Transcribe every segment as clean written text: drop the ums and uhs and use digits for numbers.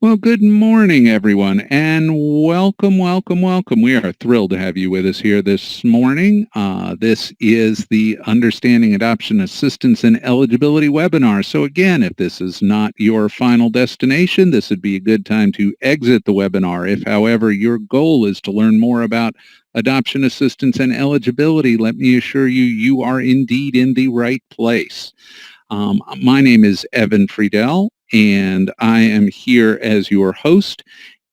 Well, good morning, everyone, and welcome, welcome, welcome. We are thrilled to have you with us here this morning. This is the Understanding Adoption Assistance and Eligibility webinar. So again, if this is not your final destination, this would be a good time to exit the webinar. If, however, your goal is to learn more about adoption assistance and eligibility, let me assure you, you are indeed in the right place. My name is Evan Friedel, and I am here as your host.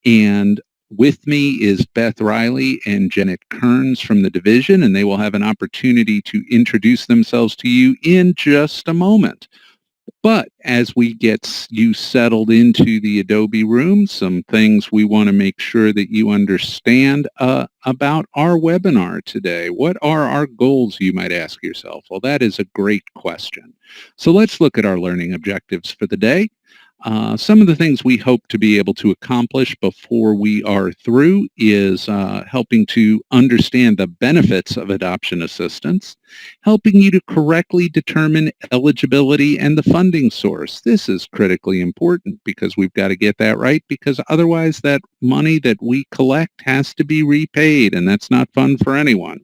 And with me is Beth Riley and Janet Kearns from the division, and they will have an opportunity to introduce themselves to you in just a moment. But as we get you settled into the Adobe room, some things we want to make sure that you understand about our webinar today. What are our goals, you might ask yourself? Well, that is a great question. So let's look at our learning objectives for the day. Some of the things we hope to be able to accomplish before we are through is helping to understand the benefits of adoption assistance, helping you to correctly determine eligibility and the funding source. This is critically important because we've got to get that right, because otherwise that money that we collect has to be repaid, and that's not fun for anyone.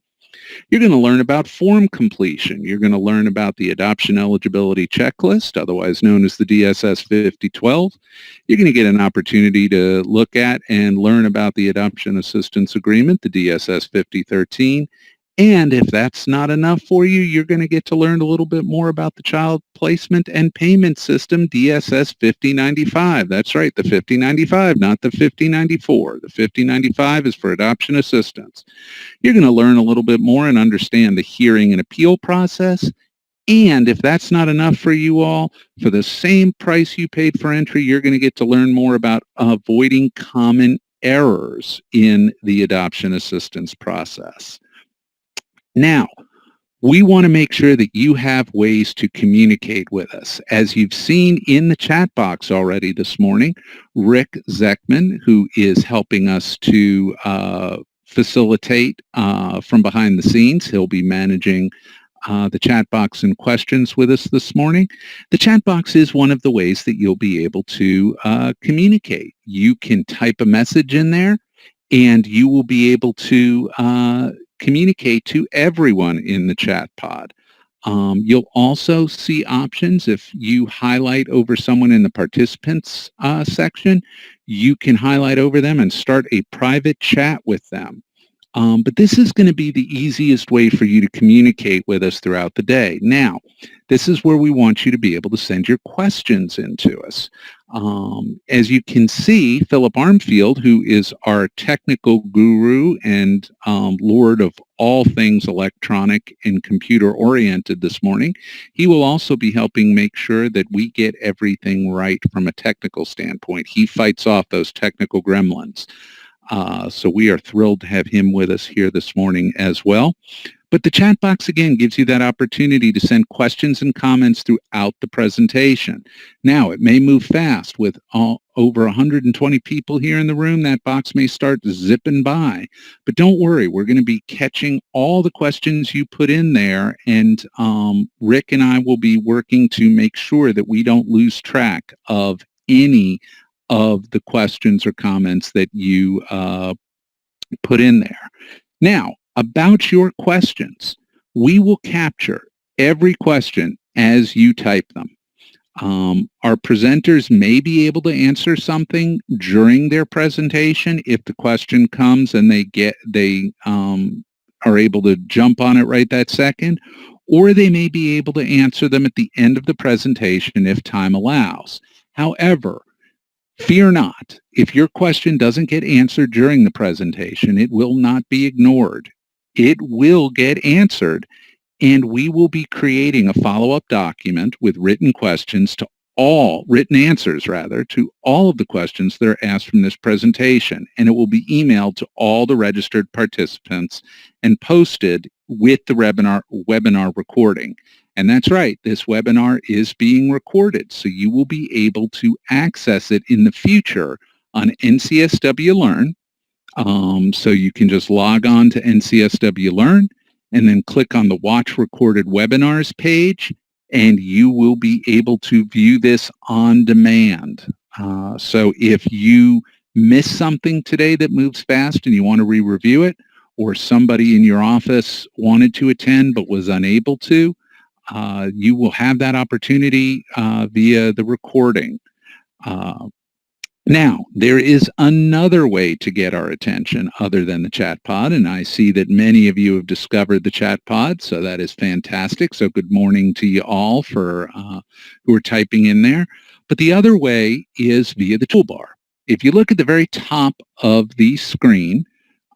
You're going to learn about form completion. You're going to learn about the Adoption Eligibility Checklist, otherwise known as the DSS 5012. You're going to get an opportunity to look at and learn about the Adoption Assistance Agreement, the DSS 5013. And if that's not enough for you, you're going to get to learn a little bit more about the Child Placement and Payment System, DSS 5095. That's right, the 5095, not the 5094. The 5095 is for adoption assistance. You're going to learn a little bit more and understand the hearing and appeal process. And if that's not enough for you all, for the same price you paid for entry, you're going to get to learn more about avoiding common errors in the adoption assistance process. Now, we want to make sure that you have ways to communicate with us. As you've seen in the chat box already this morning, Rick Zeckman, who is helping us to facilitate from behind the scenes, he'll be managing the chat box and questions with us this morning. The chat box is one of the ways that you'll be able to communicate. You can type a message in there, and you will be able to communicate to everyone in the chat pod. You'll also see options if you highlight over someone in the participants section. You can highlight over them and start a private chat with them. But this is going to be the easiest way for you to communicate with us throughout the day. Now, this is where we want you to be able to send your questions in to us. As you can see, Philip Armfield, who is our technical guru and lord of all things electronic and computer-oriented this morning, he will also be helping make sure that we get everything right from a technical standpoint. He fights off those technical gremlins. So we are thrilled to have him with us here this morning as well. But the chat box, again, gives you that opportunity to send questions and comments throughout the presentation. Now, it may move fast with over 120 people here in the room. That box may start zipping by. But don't worry, we're going to be catching all the questions you put in there, and Rick and I will be working to make sure that we don't lose track of any of the questions or comments that you put in there. Now, about your questions, we will capture every question as you type them. Our presenters may be able to answer something during their presentation if the question comes and they are able to jump on it right that second, or they may be able to answer them at the end of the presentation if time allows. However, fear not. If your question doesn't get answered during the presentation, it will not be ignored. It will get answered, and we will be creating a follow-up document with written questions to written answers to all of the questions that are asked from this presentation, and it will be emailed to all the registered participants and posted with the webinar recording. And that's right, this webinar is being recorded, so you will be able to access it in the future on NCSW Learn. So you can just log on to NCSW Learn and then click on the Watch Recorded Webinars page, and you will be able to view this on demand. So if you miss something today that moves fast and you want to re-review it, or somebody in your office wanted to attend but was unable to, you will have that opportunity via the recording. Now, there is another way to get our attention other than the chat pod, and I see that many of you have discovered the chat pod, so that is fantastic. So good morning to you all for who are typing in there. But the other way is via the toolbar. If you look at the very top of the screen,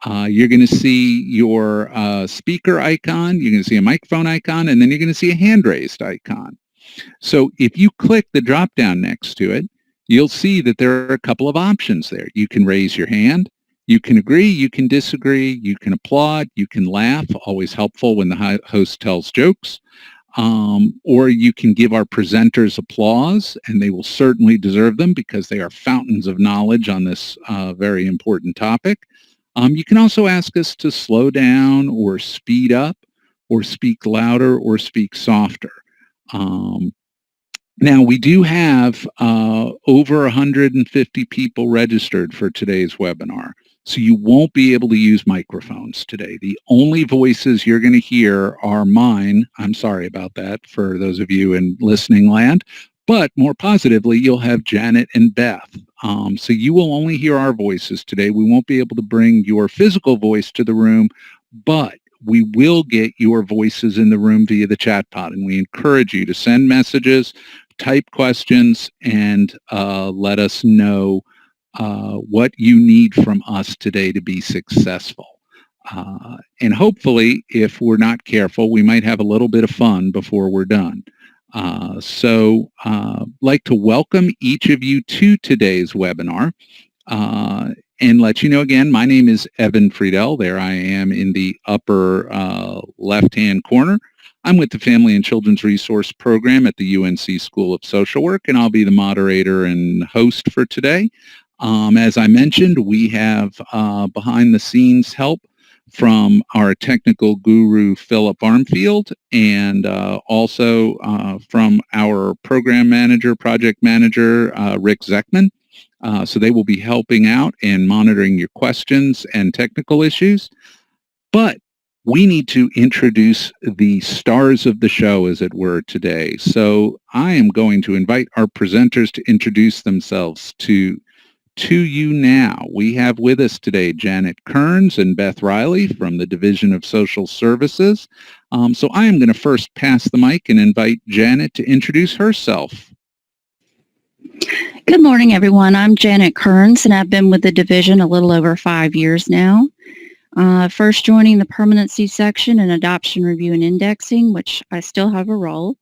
you're going to see your speaker icon, you're going to see a microphone icon, and then you're going to see a hand raised icon. So if you click the drop down next to it, you'll see that there are a couple of options there. You can raise your hand, you can agree, you can disagree, you can applaud, you can laugh, always helpful when the host tells jokes, or you can give our presenters applause, and they will certainly deserve them because they are fountains of knowledge on this very important topic. You can also ask us to slow down or speed up or speak louder or speak softer. Now, we do have over 150 people registered for today's webinar, so you won't be able to use microphones today. The only voices you're going to hear are mine. I'm sorry about that for those of you in listening land, but more positively, you'll have Janet and Beth. So you will only hear our voices today. We won't be able to bring your physical voice to the room, but we will get your voices in the room via the chat pod, and we encourage you to send messages, type questions, and let us know what you need from us today to be successful. And hopefully, if we're not careful, we might have a little bit of fun before we're done. So I'd like to welcome each of you to today's webinar. And let you know again, my name is Evan Friedel. There I am in the upper left-hand corner. I'm with the Family and Children's Resource Program at the UNC School of Social Work, and I'll be the moderator and host for today. As I mentioned, we have behind-the-scenes help from our technical guru, Philip Armfield, and also from our program manager, project manager, Rick Zeckman. So they will be helping out and monitoring your questions and technical issues. But we need to introduce the stars of the show, as it were, today. So I am going to invite our presenters to introduce themselves to you now. We have with us today Janet Kearns and Beth Riley from the Division of Social Services. So I am going to first pass the mic and invite Janet to introduce herself. Good morning, everyone. I'm Janet Kearns, and I've been with the division a little over 5 years now. First joining the permanency section in adoption review and indexing, which I still have a role.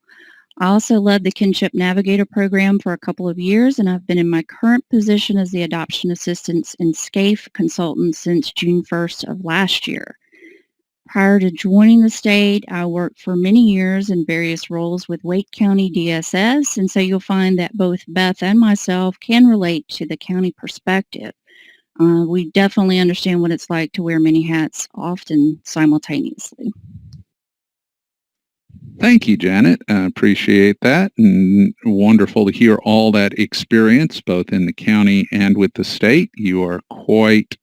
I also led the Kinship Navigator program for a couple of years, and I've been in my current position as the adoption assistant and SCAFE consultant since June 1st of last year. Prior to joining the state, I worked for many years in various roles with Wake County DSS, and so you'll find that both Beth and myself can relate to the county perspective. We definitely understand what it's like to wear many hats, often simultaneously. Thank you, Janet. I appreciate that, and wonderful to hear all that experience, both in the county and with the state. You are quite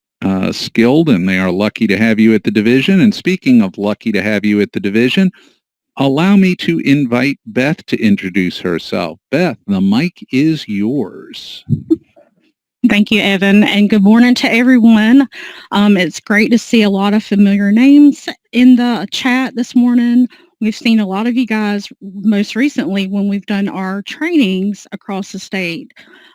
skilled, and they are lucky to have you at the division. And speaking of lucky to have you at the division, allow me to invite Beth to introduce herself. Beth, the mic is yours. Thank you, Evan, and good morning to everyone. It's great to see a lot of familiar names in the chat this morning. We've seen a lot of you guys most recently when we've done our trainings across the state.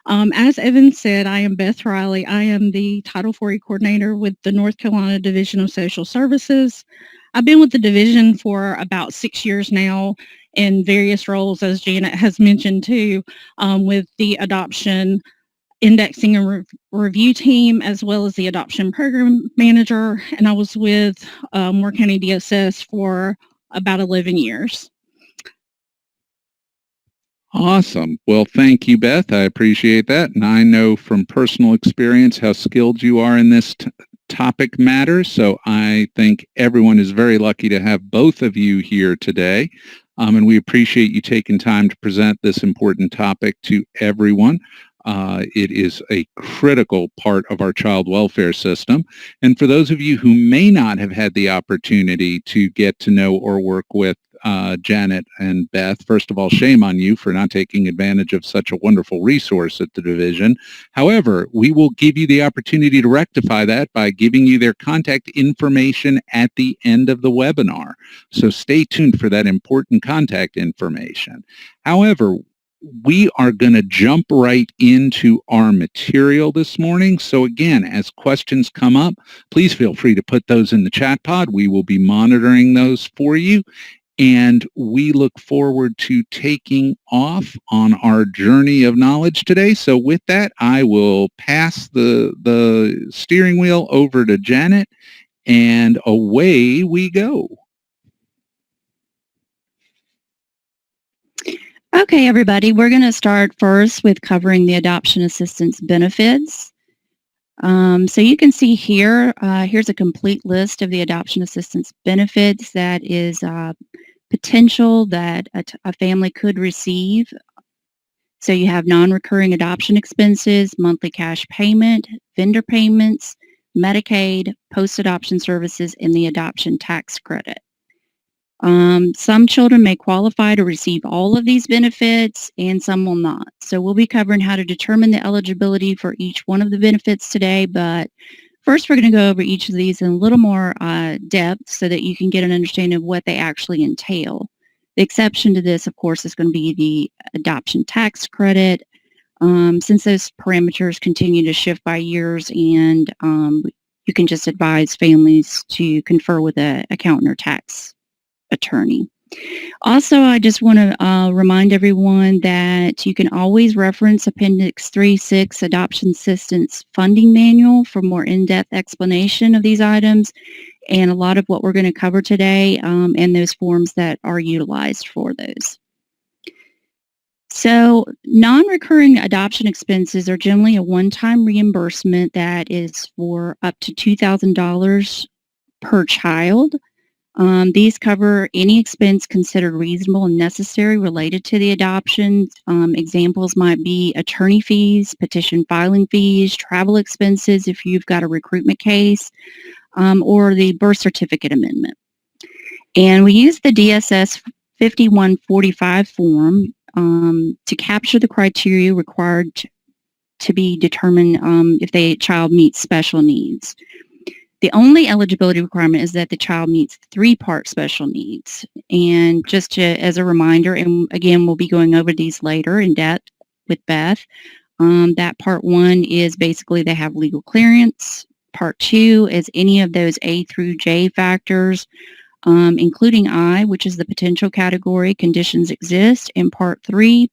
As Evan said, I am Beth Riley. I am the Title IV coordinator with the North Carolina Division of Social Services. I've been with the division for about 6 years now in various roles, as Janet has mentioned too, with the adoption indexing and review team, as well as the adoption program manager. And I was with Moore County DSS for about 11 years. Awesome. Well, thank you, Beth. I appreciate that. And I know from personal experience how skilled you are in this topic matter. So I think everyone is very lucky to have both of you here today. And we appreciate you taking time to present this important topic to everyone. It is a critical part of our child welfare system. And for those of you who may not have had the opportunity to get to know or work with Janet and Beth, first of all, shame on you for not taking advantage of such a wonderful resource at the division. However, we will give you the opportunity to rectify that by giving you their contact information at the end of the webinar. So stay tuned for that important contact information. However, we are going to jump right into our material this morning. So again, as questions come up, please feel free to put those in the chat pod. We will be monitoring those for you. And we look forward to taking off on our journey of knowledge today. So with that, I will pass the steering wheel over to Janet, and away we go. Okay, everybody, we're going to start first with covering the adoption assistance benefits. So you can see here, here's a complete list of the adoption assistance benefits that is potential that a family could receive. So you have non-recurring adoption expenses, monthly cash payment, vendor payments, Medicaid, post-adoption services, and the adoption tax credit. Some children may qualify to receive all of these benefits and some will not. So we'll be covering how to determine the eligibility for each one of the benefits today, but first we're going to go over each of these in a little more depth so that you can get an understanding of what they actually entail. The exception to this, of course, is going to be the adoption tax credit, since those parameters continue to shift by years, and you can just advise families to confer with an accountant or tax attorney. Also, I just want to remind everyone that you can always reference Appendix 3.6 Adoption Assistance Funding Manual for more in-depth explanation of these items and a lot of what we're going to cover today and those forms that are utilized for those. So non-recurring adoption expenses are generally a one-time reimbursement that is for up to $2,000 per child. These cover any expense considered reasonable and necessary related to the adoption. Examples might be attorney fees, petition filing fees, travel expenses if you've got a recruitment case, or the birth certificate amendment. And we use the DSS 5145 form to capture the criteria required to be determined if the child meets special needs. The only eligibility requirement is that the child meets 3-part special needs. And just as a reminder, and again, we'll be going over these later in depth with Beth, that part 1 is basically they have legal clearance. Part 2 is any of those A through J factors, including I, which is the potential category, conditions exist. And part 3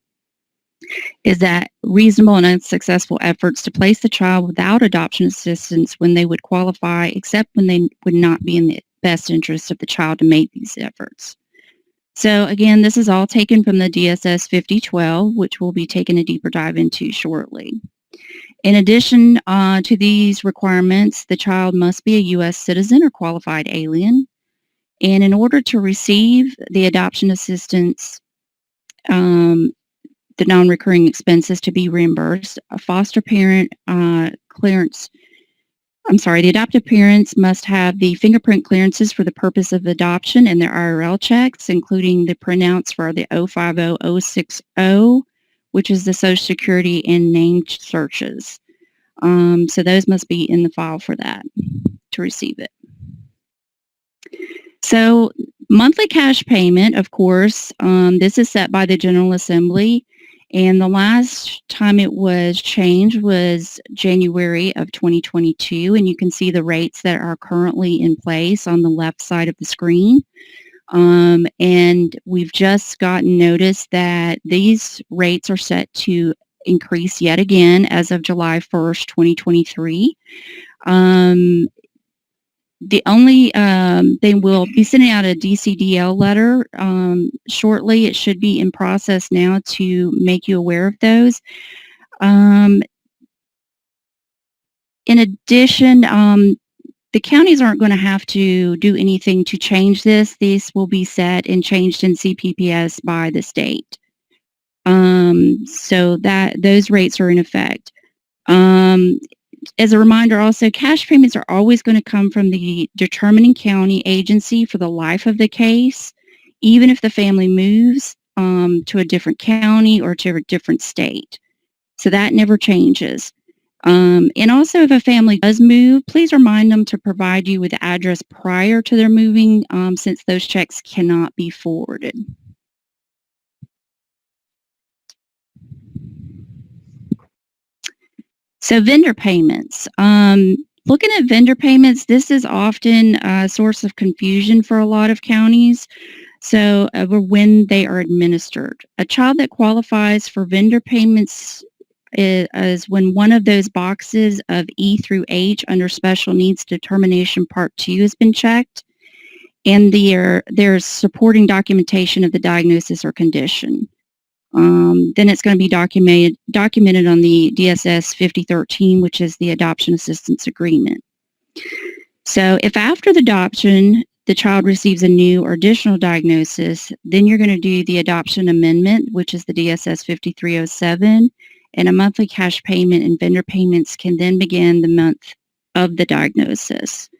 is that reasonable and unsuccessful efforts to place the child without adoption assistance when they would qualify, except when they would not be in the best interest of the child to make these efforts. So again, this is all taken from the DSS 5012, which we'll be taking a deeper dive into shortly. In addition to these requirements, the child must be a U.S. citizen or qualified alien. And in order to receive the adoption assistance, the non-recurring expenses to be reimbursed, a foster parent clearance, the adoptive parents must have the fingerprint clearances for the purpose of adoption and their IRL checks, including the printouts for the 050060, which is the Social Security and name searches. So those must be in the file for that to receive it. So monthly cash payment, of course, this is set by the General Assembly. And the last time it was changed was January of 2022, and you can see the rates that are currently in place on the left side of the screen. And we've just gotten notice that these rates are set to increase yet again as of July 1st, 2023. The only, they will be sending out a DCDL letter shortly. It should be in process now to make you aware of those. In addition, the counties aren't going to have to do anything to change this. These will be set and changed in CPPS by the state. So that those rates are in effect. As a reminder also, cash payments are always going to come from the determining county agency for the life of the case, even if the family moves to a different county or to a different state. So that never changes. And also, if a family does move, please remind them to provide you with the address prior to their moving, since those checks cannot be forwarded. So vendor payments. Looking at vendor payments, this is often a source of confusion for a lot of counties. So when they are administered, a child that qualifies for vendor payments is when one of those boxes of E through H under Special Needs Determination Part 2 has been checked, and there's supporting documentation of the diagnosis or condition. Then it's going to be documented on the DSS 5013, which is the Adoption Assistance Agreement. So if after the adoption, the child receives a new or additional diagnosis, then you're going to do the adoption amendment, which is the DSS 5307, and a monthly cash payment and vendor payments can then begin the month of the diagnosis.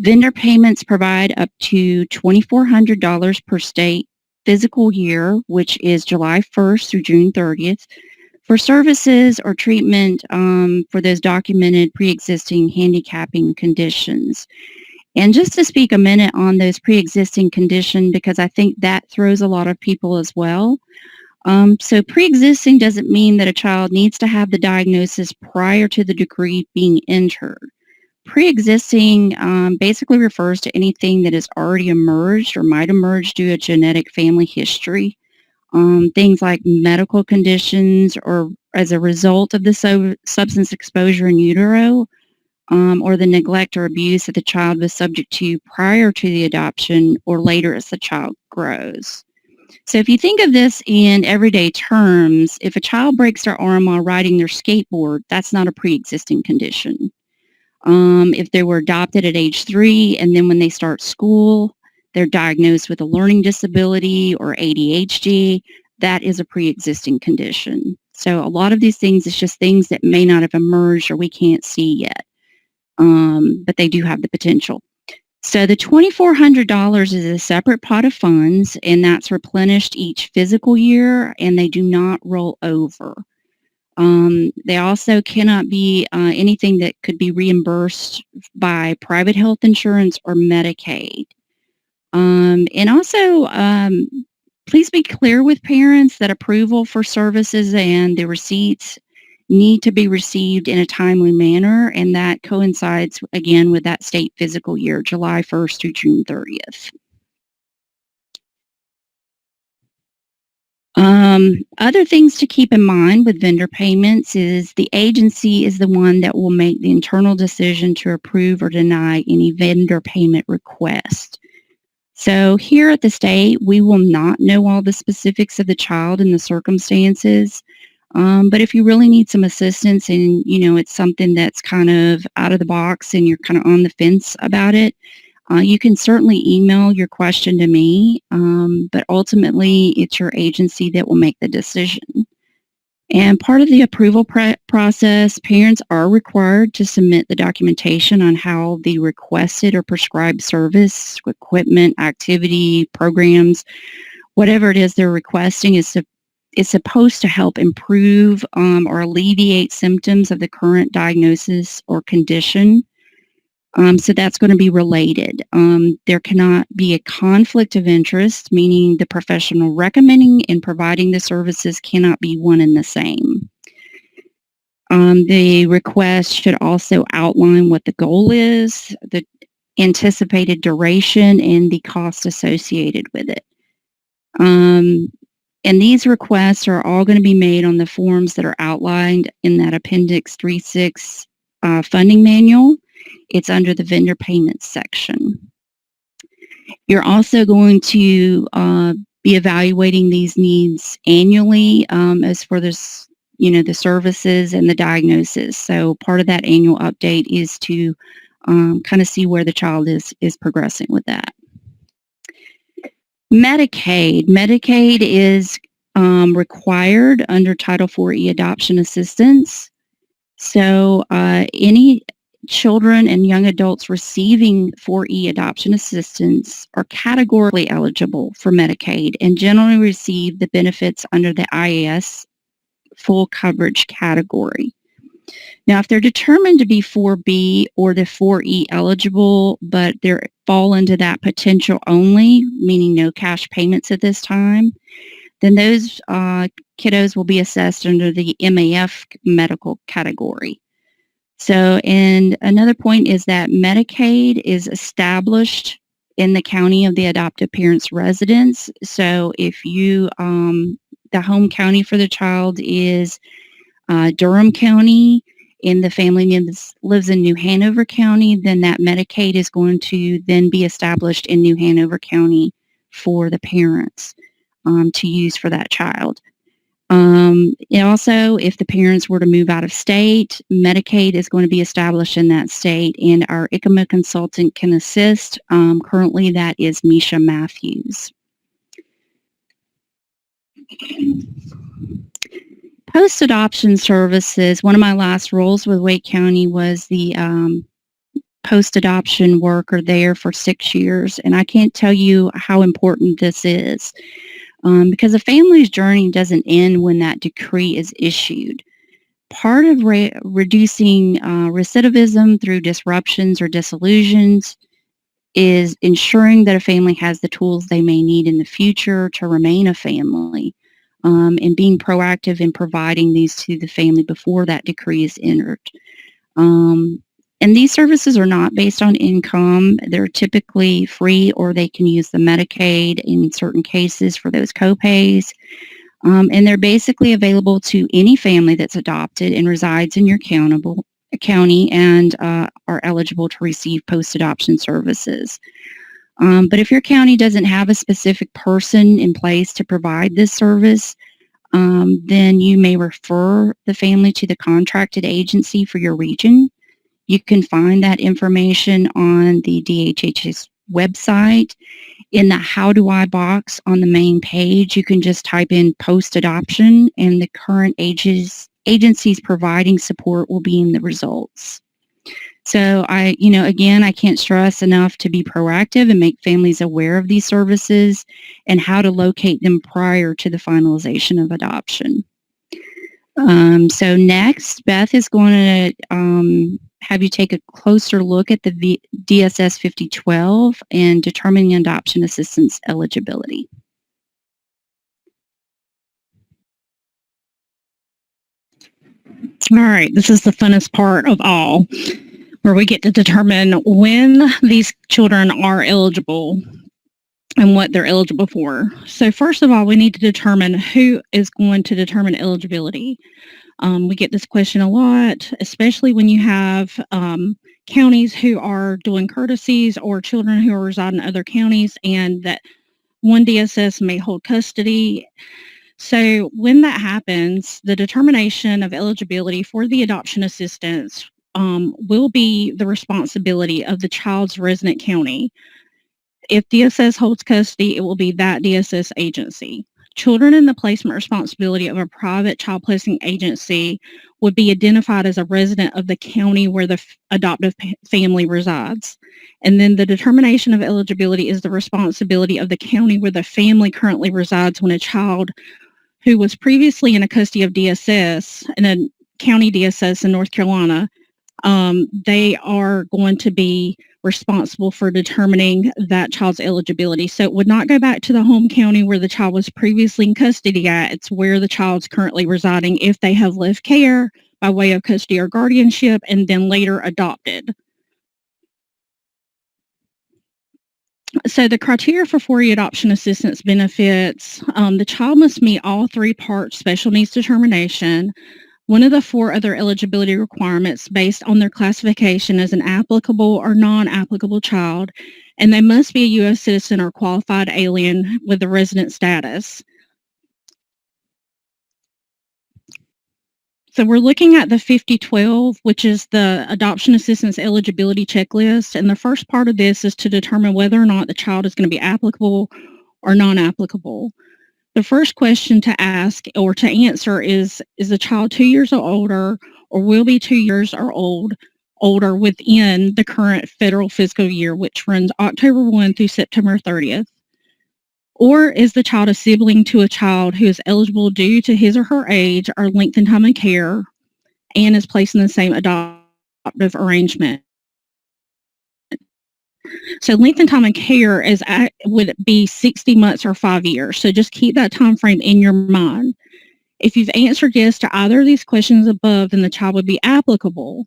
Vendor payments provide up to $2,400 per state physical year, which is July 1st through June 30th, for services or treatment for those documented pre-existing handicapping conditions. And just to speak a minute on those pre-existing conditions, because I think that throws a lot of people as well. So pre-existing doesn't mean that a child needs to have the diagnosis prior to the degree being entered. Pre-existing basically refers to anything that has already emerged or might emerge due to genetic family history. Things like medical conditions or as a result of the substance exposure in utero, or the neglect or abuse that the child was subject to prior to the adoption or later as the child grows. So if you think of this in everyday terms, if a child breaks their arm while riding their skateboard, that's not a pre-existing condition. If they were adopted at age 3 and then when they start school, they're diagnosed with a learning disability or ADHD, that is a pre-existing condition. So a lot of these things is just things that may not have emerged or we can't see yet, but they do have the potential. So the $2,400 is a separate pot of funds, and that's replenished each physical year, and they do not roll over. They also cannot be anything that could be reimbursed by private health insurance or Medicaid. And also, please be clear with parents that approval for services and the receipts need to be received in a timely manner, and that coincides again with that state physical year, July 1st through June 30th. Other things to keep in mind with vendor payments is the agency is the one that will make the internal decision to approve or deny any vendor payment request. So here at the state, we will not know all the specifics of the child and the circumstances. But if you really need some assistance and, it's something that's kind of out of the box and you're kind of on the fence about it, you can certainly email your question to me, but ultimately it's your agency that will make the decision. And part of the approval process, parents are required to submit the documentation on how the requested or prescribed service, equipment, activity, programs, whatever it is they're requesting is supposed to help improve or alleviate symptoms of the current diagnosis or condition. So that's going to be related. There cannot be a conflict of interest, meaning the professional recommending and providing the services cannot be one and the same. The request should also outline what the goal is, the anticipated duration, and the cost associated with it. And these requests are all going to be made on the forms that are outlined in that Appendix 3.6 funding manual. It's under the vendor payments section. You're also going to be evaluating these needs annually as for this, the services and the diagnosis. So part of that annual update is to kind of see where the child is progressing with that. Medicaid is required under Title IV adoption assistance. So any children and young adults receiving 4E adoption assistance are categorically eligible for Medicaid and generally receive the benefits under the IAS full coverage category. Now, if they're determined to be 4B or the 4E eligible, but they fall into that potential only, meaning no cash payments at this time, then those kiddos will be assessed under the MAF medical category. So, and another point is that Medicaid is established in the county of the adoptive parent's residence. So if you, the home county for the child is Durham County, and the family lives in New Hanover County, then that Medicaid is going to then be established in New Hanover County for the parents to use for that child. And also, if the parents were to move out of state, Medicaid is going to be established in that state, and our ICMA consultant can assist. Currently, that is Misha Matthews. Post-adoption services, one of my last roles with Wake County was the post-adoption worker there for 6 years, and I can't tell you how important this is. Because a family's journey doesn't end when that decree is issued. Part of reducing recidivism through disruptions or disillusions is ensuring that a family has the tools they may need in the future to remain a family, and being proactive in providing these to the family before that decree is entered. And these services are not based on income. They're typically free, or they can use the Medicaid in certain cases for those copays. And they're basically available to any family that's adopted and resides in your county and are eligible to receive post-adoption services. But if your county doesn't have a specific person in place to provide this service, then you may refer the family to the contracted agency for your region. You can find that information on the DHHS website. In the How Do I box on the main page, you can just type in post-adoption, and the current agencies providing support will be in the results. So again, I can't stress enough to be proactive and make families aware of these services and how to locate them prior to the finalization of adoption. So next, Beth is going to have you take a closer look at the DSS 5012 and determining adoption assistance eligibility. All right, this is the funnest part of all, where we get to determine when these children are eligible and what they're eligible for. So first of all, we need to determine who is going to determine eligibility. We get this question a lot, especially when you have counties who are doing courtesies or children who are residing in other counties, and that one DSS may hold custody. So when that happens, the determination of eligibility for the adoption assistance will be the responsibility of the child's resident county. If DSS holds custody, it will be that DSS agency. Children in the placement responsibility of a private child placing agency would be identified as a resident of the county where the adoptive family resides. And then the determination of eligibility is the responsibility of the county where the family currently resides when a child who was previously in a custody of DSS, in a county DSS in North Carolina, they are going to be responsible for determining that child's eligibility. So it would not go back to the home county where the child was previously in custody at. It's where the child's currently residing if they have left care by way of custody or guardianship and then later adopted. So the criteria for 4E adoption assistance benefits, the child must meet all 3 parts special needs determination. One of the 4 other eligibility requirements based on their classification as an applicable or non-applicable child, and they must be a U.S. citizen or qualified alien with a resident status. So we're looking at the 5012, which is the adoption assistance eligibility checklist, and the first part of this is to determine whether or not the child is going to be applicable or non-applicable. The first question to ask or to answer is the child 2 years or older or will be 2 years or older within the current federal fiscal year, which runs October 1 through September 30th? Or is the child a sibling to a child who is eligible due to his or her age or length and time of care and is placed in the same adoptive arrangement? So length and time of care would be 60 months or 5 years. So just keep that time frame in your mind. If you've answered yes to either of these questions above, then the child would be applicable.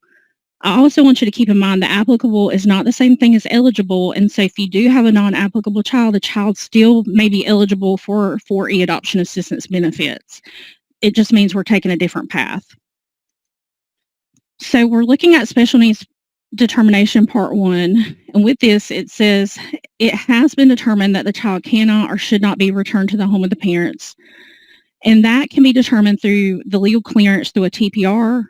I also want you to keep in mind that applicable is not the same thing as eligible. And so if you do have a non-applicable child, the child still may be eligible for adoption assistance benefits. It just means we're taking a different path. So we're looking at special needs determination part 1. And with this, it says it has been determined that the child cannot or should not be returned to the home of the parents. And that can be determined through the legal clearance through a TPR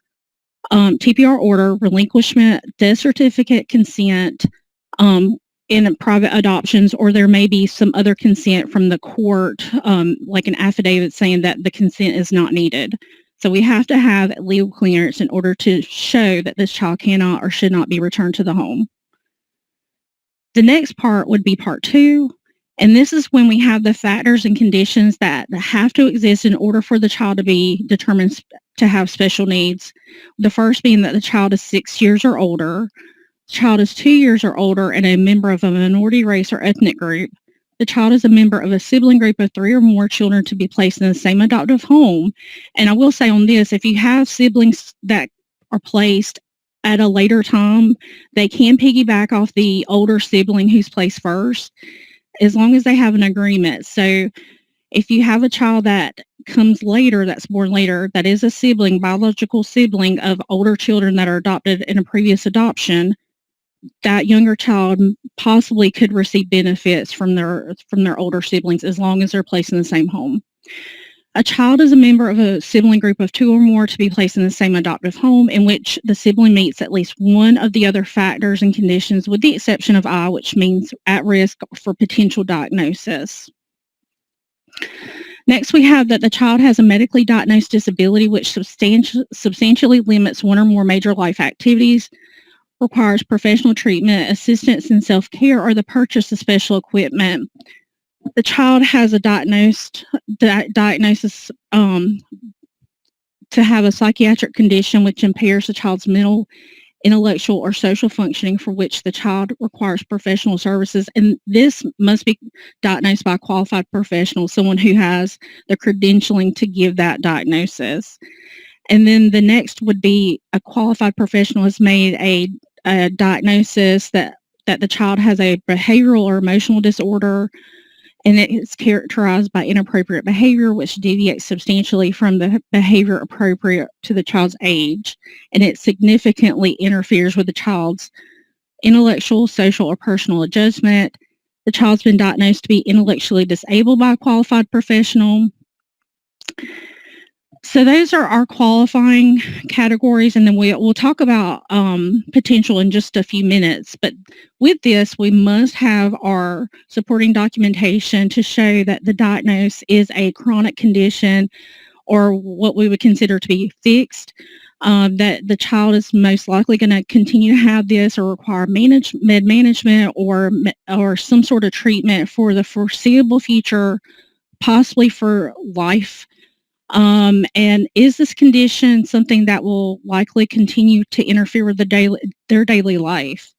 order, relinquishment, death certificate, consent, in private adoptions, or there may be some other consent from the court, like an affidavit saying that the consent is not needed. So we have to have legal clearance in order to show that this child cannot or should not be returned to the home. The next part would be part 2. And this is when we have the factors and conditions that have to exist in order for the child to be determined to have special needs. The first being that the child is 6 years or older, the child is 2 years or older and a member of a minority race or ethnic group. The child is a member of a sibling group of 3 or more children to be placed in the same adoptive home. And I will say on this, if you have siblings that are placed at a later time, they can piggyback off the older sibling who's placed first, as long as they have an agreement. So if you have a child that comes later, that's born later, that is a sibling, biological sibling of older children that are adopted in a previous adoption, that younger child possibly could receive benefits from their older siblings as long as they're placed in the same home. A child is a member of a sibling group of 2 or more to be placed in the same adoptive home in which the sibling meets at least one of the other factors and conditions, with the exception of I, which means at risk for potential diagnosis. Next, we have that the child has a medically diagnosed disability which substantially limits one or more major life activities, requires professional treatment, assistance in self-care, or the purchase of special equipment. The child has a diagnosis to have a psychiatric condition which impairs the child's mental, intellectual, or social functioning for which the child requires professional services. And this must be diagnosed by a qualified professional, someone who has the credentialing to give that diagnosis. And then the next would be a qualified professional has made a diagnosis that the child has a behavioral or emotional disorder, and it is characterized by inappropriate behavior, which deviates substantially from the behavior appropriate to the child's age, and it significantly interferes with the child's intellectual, social, or personal adjustment. The child's been diagnosed to be intellectually disabled by a qualified professional. So those are our qualifying categories, and then we'll talk about potential in just a few minutes. But with this, we must have our supporting documentation to show that the diagnosis is a chronic condition or what we would consider to be fixed, that the child is most likely going to continue to have this or require med management or some sort of treatment for the foreseeable future, possibly for life. And is this condition something that will likely continue to interfere with their daily life?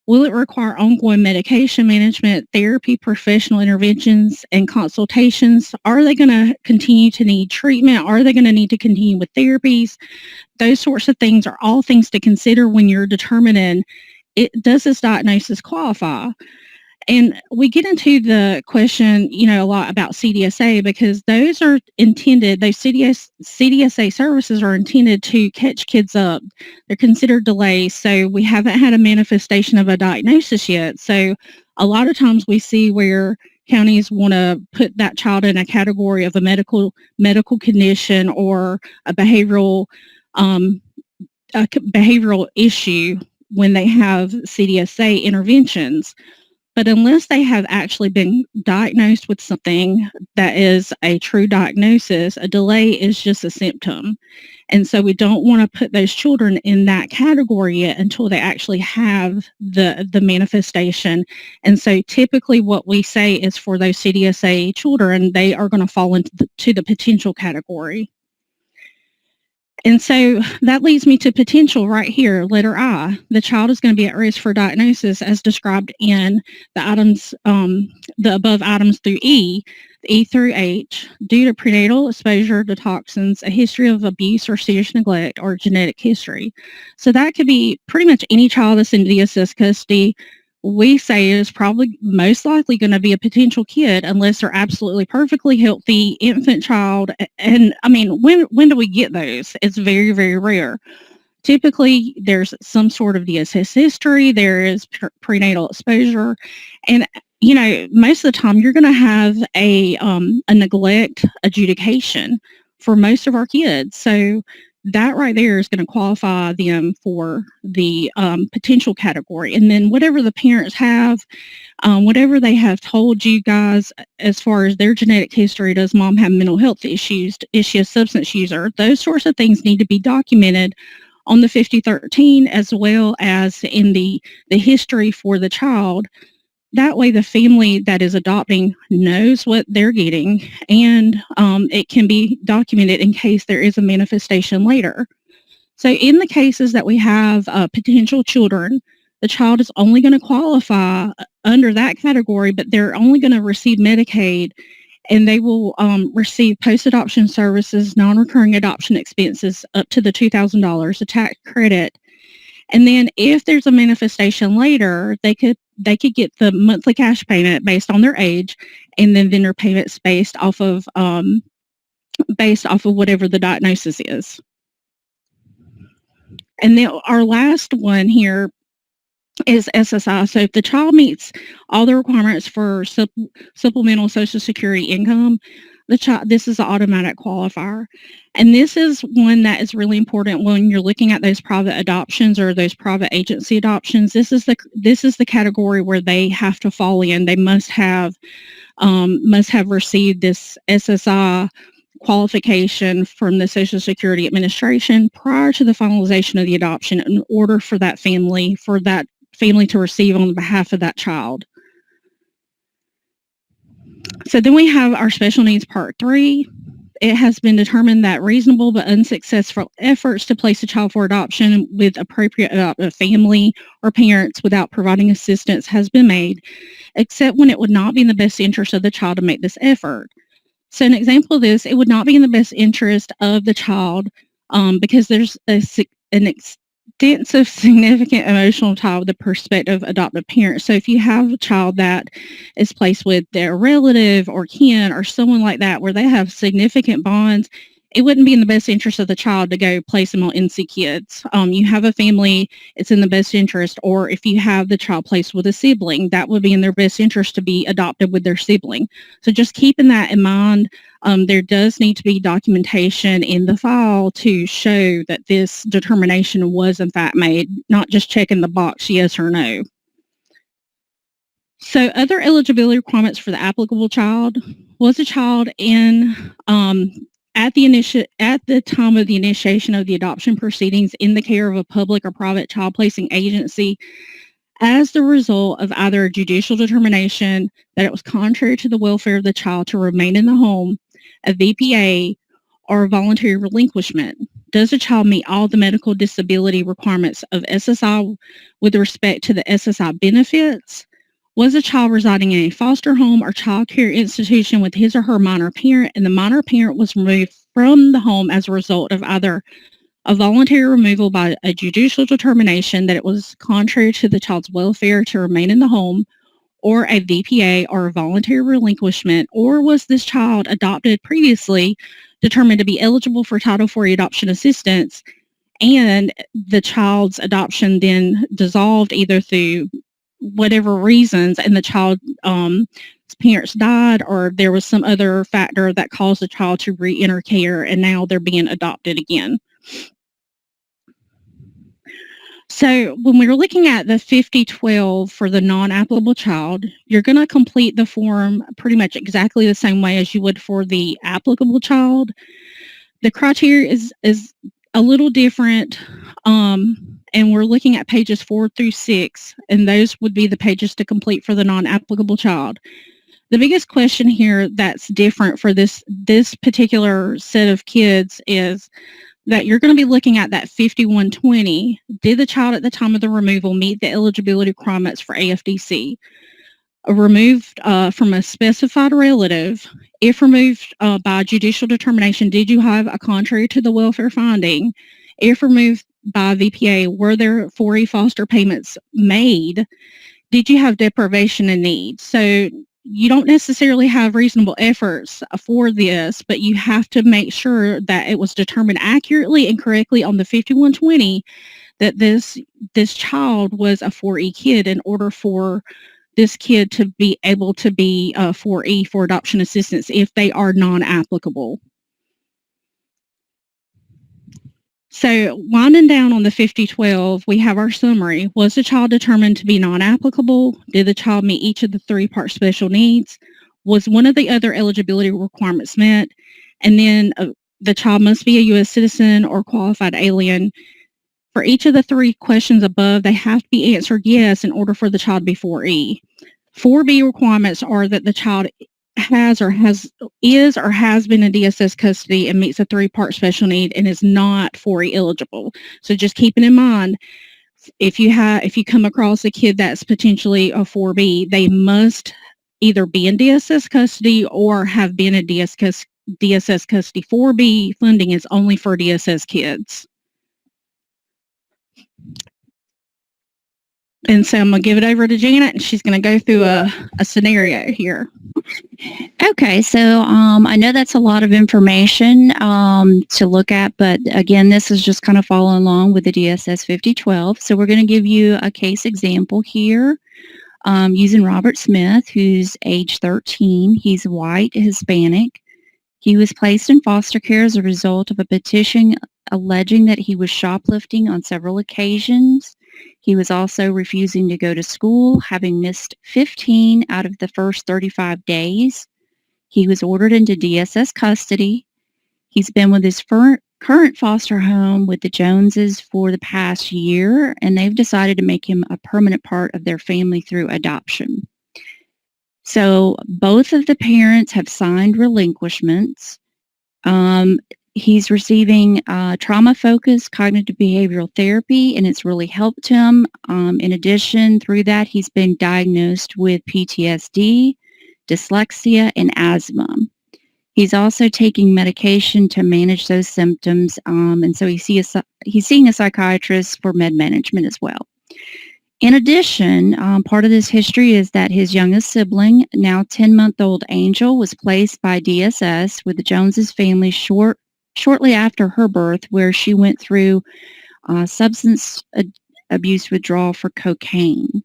Will it require ongoing medication management, therapy, professional interventions, and consultations? Are they going to continue to need treatment? Are they going to need to continue with therapies? Those sorts of things are all things to consider when you're determining, does this diagnosis qualify? And we get into the question, a lot about CDSA because those are intended, those CDSA services are intended to catch kids up. They're considered delays, so we haven't had a manifestation of a diagnosis yet. So a lot of times we see where counties want to put that child in a category of a medical condition or a behavioral issue when they have CDSA interventions. But unless they have actually been diagnosed with something that is a true diagnosis, a delay is just a symptom. And so we don't want to put those children in that category yet until they actually have the manifestation. And so typically what we say is for those CDSA children, they are going to fall into the potential category. And so that leads me to potential right here, letter I. The child is going to be at risk for diagnosis as described in the items, the above items through E through H, due to prenatal exposure to toxins, a history of abuse or serious neglect, or genetic history. So that could be pretty much any child that's in DSS custody. We say is probably most likely going to be a potential kid unless they're absolutely perfectly healthy infant child. And I mean, when do we get those? It's very, very rare. Typically, there's some sort of DSS history. There is prenatal exposure. And, you know, most of the time you're going to have a neglect adjudication for most of our kids. So that right there is going to qualify them for the potential category. And then whatever the parents have, whatever they have told you guys as far as their genetic history, does mom have mental health issues, is she a substance user, those sorts of things need to be documented on the 5013 as well as in the history for the child. That way the family that is adopting knows what they're getting, and it can be documented in case there is a manifestation later. So in the cases that we have potential children, the child is only going to qualify under that category, but they're only going to receive Medicaid, and they will receive post-adoption services, non-recurring adoption expenses up to the $2,000, a tax credit. And then if there's a manifestation later, they could get the monthly cash payment based on their age, and then their payments based off of whatever the diagnosis is. And then our last one here is SSI. So if the child meets all the requirements for supplemental Social Security income, this is an automatic qualifier. And this is one that is really important when you're looking at those private adoptions or those private agency adoptions. This is the category where they have to fall in. They must have received this SSI qualification from the Social Security Administration prior to the finalization of the adoption in order for that family to receive on behalf of that child. So then we have our special needs part 3. It has been determined that reasonable but unsuccessful efforts to place a child for adoption with appropriate adoptive family or parents without providing assistance has been made, except when it would not be in the best interest of the child to make this effort. So an example of this, it would not be in the best interest of the child because there's an extensive, significant emotional tie with the prospective adoptive parent. So if you have a child that is placed with their relative or kin or someone like that where they have significant bonds, it wouldn't be in the best interest of the child to go place them on NC Kids. You have a family, it's in the best interest, or if you have the child placed with a sibling, that would be in their best interest to be adopted with their sibling. So just keeping that in mind, there does need to be documentation in the file to show that this determination was in fact made, not just checking the box yes or no. So other eligibility requirements for the applicable child: was a child at the time of the initiation of the adoption proceedings in the care of a public or private child placing agency as the result of either a judicial determination that it was contrary to the welfare of the child to remain in the home, a VPA, or a voluntary relinquishment. Does the child meet all the medical disability requirements of SSI with respect to the SSI benefits? Was a child residing in a foster home or child care institution with his or her minor parent, and the minor parent was removed from the home as a result of either a voluntary removal by a judicial determination that it was contrary to the child's welfare to remain in the home, or a VPA or a voluntary relinquishment? Or was this child adopted previously, determined to be eligible for Title IV adoption assistance, and the child's adoption then dissolved either through whatever reasons, and the child's parents died, or there was some other factor that caused the child to re-enter care and now they're being adopted again. So when we were looking at the 5012 for the non-applicable child, you're going to complete the form pretty much exactly the same way as you would for the applicable child. The criteria is a little different, and we're looking at pages 4 through 6, and those would be the pages to complete for the non-applicable child. The biggest question here that's different for this particular set of kids is that you're going to be looking at that 5120. Did the child at the time of the removal meet the eligibility requirements for AFDC? Removed from a specified relative, if removed by judicial determination, did you have a contrary to the welfare finding? If removed by VPA, were there 4E foster payments made? Did you have deprivation and need? So you don't necessarily have reasonable efforts for this, but you have to make sure that it was determined accurately and correctly on the 5120 that this child was a 4E kid in order for this kid to be able to be 4E for adoption assistance if they are non-applicable. So winding down on the 5012, we have our summary. Was the child determined to be non-applicable? Did the child meet each of the 3-part special needs? Was one of the other eligibility requirements met? And then the child must be a U.S. citizen or qualified alien. For each of the 3 questions above, they have to be answered yes in order for the child to be 4E. 4B requirements are that the child is or has been in DSS custody and meets a 3-part special need and is not 4E eligible. So just keeping in mind, if you come across a kid that's potentially a 4B, they must either be in DSS custody or have been in DSS custody. 4B funding is only for DSS kids. And so I'm going to give it over to Janet, and she's going to go through a scenario here. Okay, so I know that's a lot of information to look at, but again, this is just kind of following along with the DSS 5012. So we're going to give you a case example here using Robert Smith, who's age 13. He's white, Hispanic. He was placed in foster care as a result of a petition alleging that he was shoplifting on several occasions. He was also refusing to go to school, having missed 15 out of the first 35 days. He was ordered into DSS custody. He's been with his current foster home with the Joneses for the past year, and they've decided to make him a permanent part of their family through adoption. So both of the parents have signed relinquishments. He's receiving trauma-focused cognitive behavioral therapy, and it's really helped him. In addition, through that, he's been diagnosed with PTSD, dyslexia, and asthma. He's also taking medication to manage those symptoms, and so he's seeing a psychiatrist for med management as well. In addition, part of this history is that his youngest sibling, now 10-month-old Angel, was placed by DSS with the Joneses family shortly after her birth, where she went through substance abuse withdrawal for cocaine.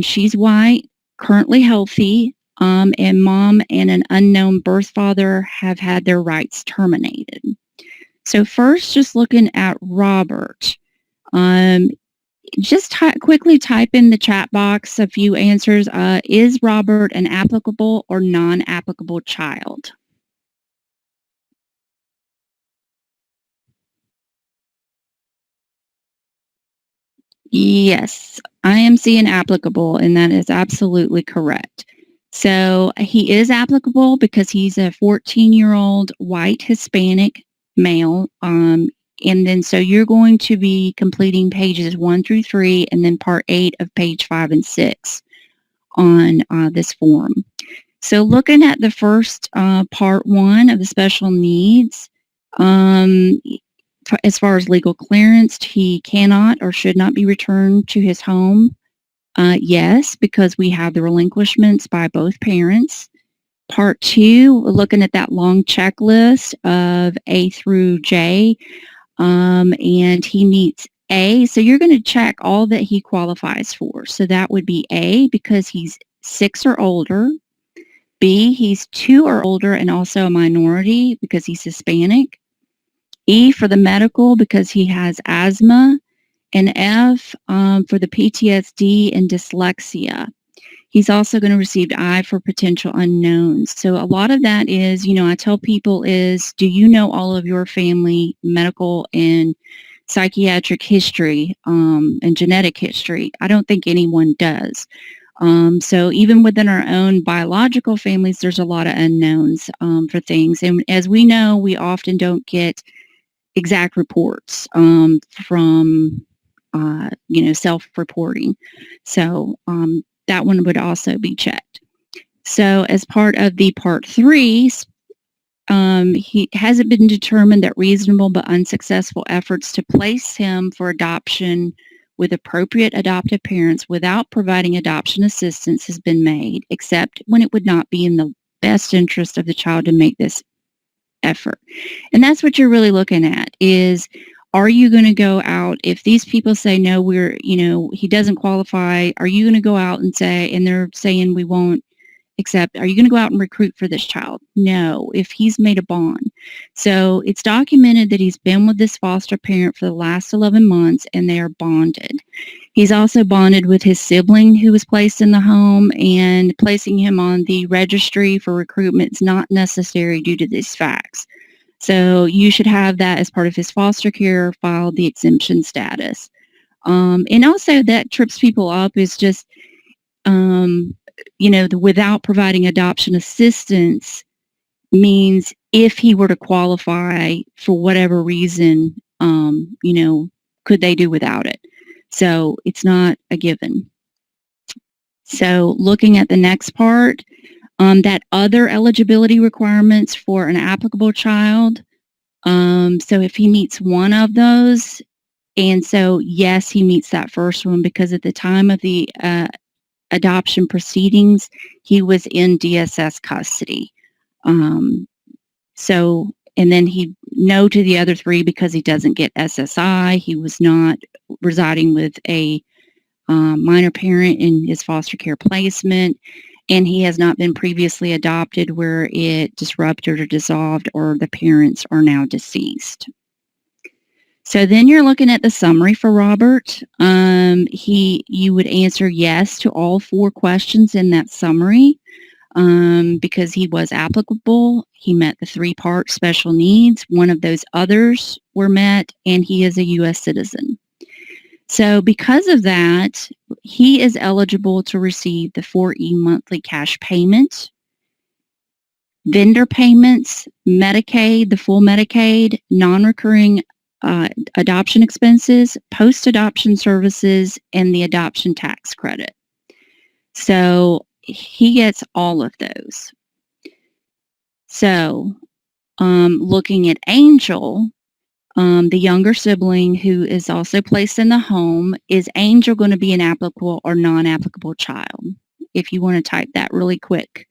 She's white, currently healthy, and mom and an unknown birth father have had their rights terminated. So first, just looking at Robert, just quickly type in the chat box a few answers. Is Robert an applicable or non-applicable child? Yes, I am seeing applicable, and that is absolutely correct. So he is applicable because he's a 14-year-old white Hispanic male. And then so you're going to be completing pages 1 through 3 and then part 8 of page 5 and 6 on this form. So looking at the first part 1 of the special needs, as far as legal clearance, he cannot or should not be returned to his home. Yes, because we have the relinquishments by both parents. Part 2, looking at that long checklist of A through J, and he meets A. So you're going to check all that he qualifies for. So that would be A, because he's 6 or older. B, he's 2 or older and also a minority because he's Hispanic. E, for the medical, because he has asthma. an F for the PTSD and dyslexia. He's also going to receive I for potential unknowns. So a lot of that is, I tell people is, do you know all of your family medical and psychiatric history and genetic history? I don't think anyone does. So even within our own biological families, there's a lot of unknowns for things. And as we know, we often don't get exact reports from, self-reporting. So that one would also be checked. So as part of the part 3, he hasn't been determined that reasonable but unsuccessful efforts to place him for adoption with appropriate adoptive parents without providing adoption assistance has been made, except when it would not be in the best interest of the child to make this effort. And that's what you're really looking at is, are you going to go out, if these people say, no, he doesn't qualify, are you going to go out and say, and they're saying we won't accept, are you going to go out and recruit for this child? No, if he's made a bond. So it's documented that he's been with this foster parent for the last 11 months and they are bonded. He's also bonded with his sibling who was placed in the home, and placing him on the registry for recruitment is not necessary due to these facts. So you should have that as part of his foster care, file the exemption status. And also that trips people up is just, without providing adoption assistance means if he were to qualify for whatever reason, could they do without it? So it's not a given. So looking at the next part, that other eligibility requirements for an applicable child. So if he meets one of those, and so yes, he meets that first one because at the time of the adoption proceedings, he was in DSS custody. And then he no to the other 3 because he doesn't get SSI. He was not residing with a minor parent in his foster care placement, and he has not been previously adopted where it disrupted or dissolved or the parents are now deceased. So then you're looking at the summary for Robert. You would answer yes to all 4 questions in that summary because he was applicable. He met the 3-part special needs. One of those others were met, and he is a U.S. citizen. So because of that, he is eligible to receive the 4E monthly cash payment, vendor payments, Medicaid, the full Medicaid, non-recurring adoption expenses, post-adoption services, and the adoption tax credit. So he gets all of those. So looking at Angel, the younger sibling who is also placed in the home, is Angel going to be an applicable or non-applicable child? If you want to type that really quick,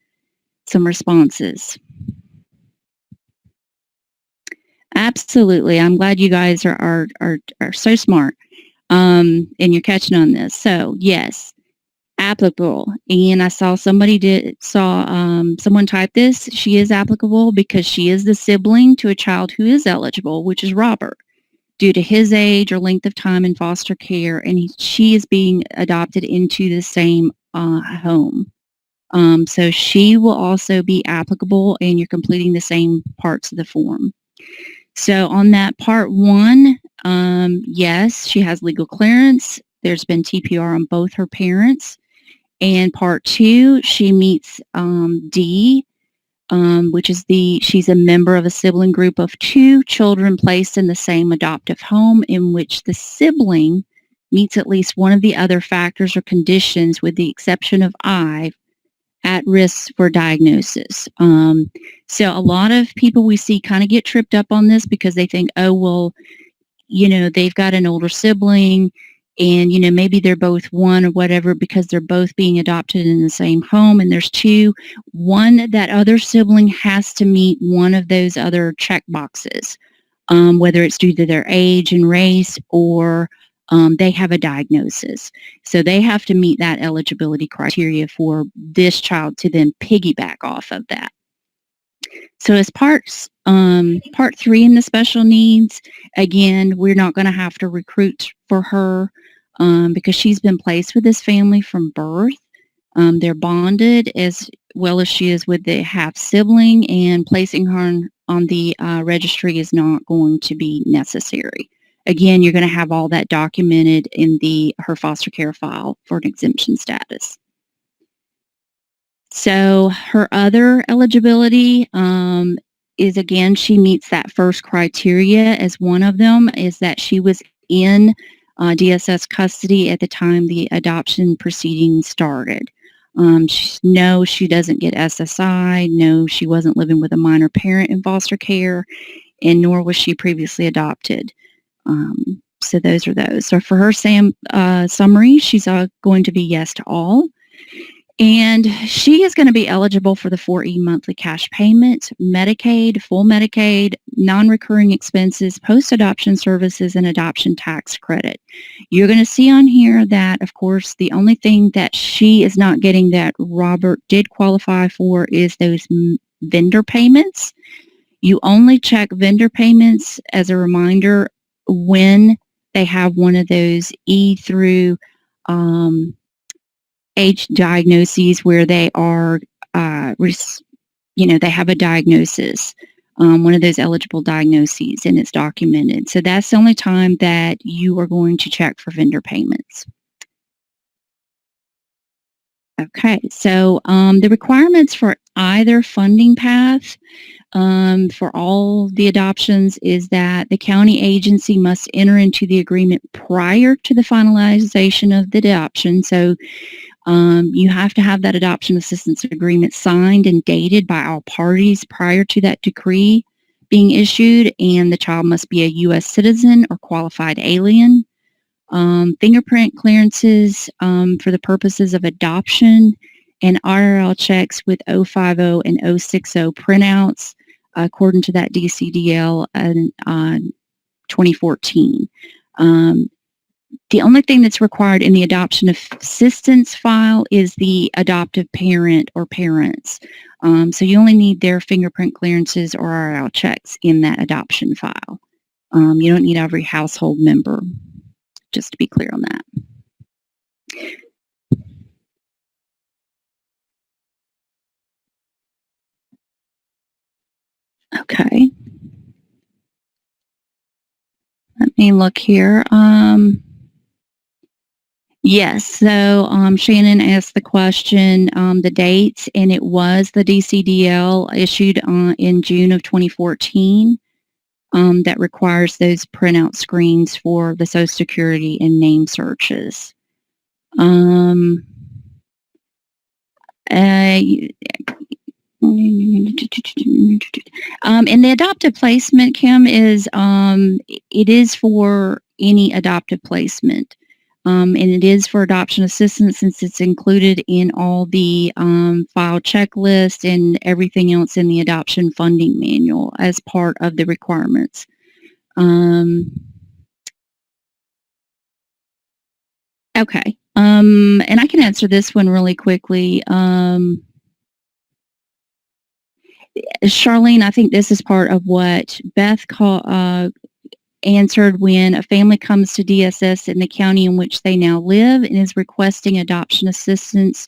some responses. Absolutely. I'm glad you guys are so smart and you're catching on this. So yes, applicable. And I saw someone type this. She is applicable because she is the sibling to a child who is eligible, which is Robert, due to his age or length of time in foster care, and she is being adopted into the same home. So she will also be applicable, and you're completing the same parts of the form. So on that part 1, yes, she has legal clearance. There's been TPR on both her parents. And part 2, she meets D, which is she's a member of a sibling group of 2 children placed in the same adoptive home in which the sibling meets at least one of the other factors or conditions with the exception of I, at risk for diagnosis. So a lot of people we see kind of get tripped up on this because they think, oh, well, they've got an older sibling and, maybe they're both 1 or whatever because they're both being adopted in the same home and there's 2. That other sibling has to meet one of those other check boxes, whether it's due to their age and race or they have a diagnosis. So they have to meet that eligibility criteria for this child to then piggyback off of that. So as part Part 3 in the special needs, again, we're not going to have to recruit for her because she's been placed with this family from birth. They're bonded as well as she is with the half sibling, and placing her on the registry is not going to be necessary. Again, you're going to have all that documented in her foster care file for an exemption status. So her other eligibility is, again, she meets that first criteria, as one of them is that she was in DSS custody at the time the adoption proceedings started. No, she doesn't get SSI. No, she wasn't living with a minor parent in foster care, and nor was she previously adopted. So those are those. So for her summary, she's going to be yes to all. And she is going to be eligible for the 4E monthly cash payment, Medicaid, full Medicaid, non-recurring expenses, post-adoption services, and adoption tax credit. You're going to see on here that, of course, the only thing that she is not getting that Robert did qualify for is those vendor payments. You only check vendor payments, as a reminder, when they have one of those E through H diagnoses where they are, they have a diagnosis, one of those eligible diagnoses, and it's documented. So that's the only time that you are going to check for vendor payments. Okay, so the requirements for either funding path for all the adoptions is that the county agency must enter into the agreement prior to the finalization of the adoption. So you have to have that adoption assistance agreement signed and dated by all parties prior to that decree being issued, and the child must be a U.S. citizen or qualified alien. Fingerprint clearances for the purposes of adoption, and RRL checks with 050 and 060 printouts according to that DCDL in 2014. The only thing that's required in the adoption assistance file is the adoptive parent or parents. So you only need their fingerprint clearances or RL checks in that adoption file. You don't need every household member, just to be clear on that. Okay. Let me look here. Yes, so Shannon asked the question, the dates, and it was the DCDL issued in June of 2014 that requires those printout screens for the Social Security and name searches. And the adoptive placement, Kim, is it is for any adoptive placement. And it is for adoption assistance since it's included in all the file checklist and everything else in the adoption funding manual as part of the requirements. Okay. And I can answer this one really quickly. Charlene, I think this is part of what Beth answered when a family comes to DSS in the county in which they now live and is requesting adoption assistance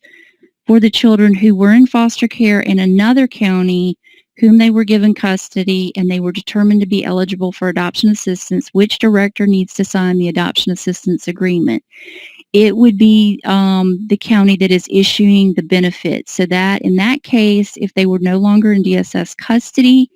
for the children who were in foster care in another county whom they were given custody and they were determined to be eligible for adoption assistance. Which director needs to sign the adoption assistance agreement? It would be the county that is issuing the benefits. So that in that case, if they were no longer in DSS custody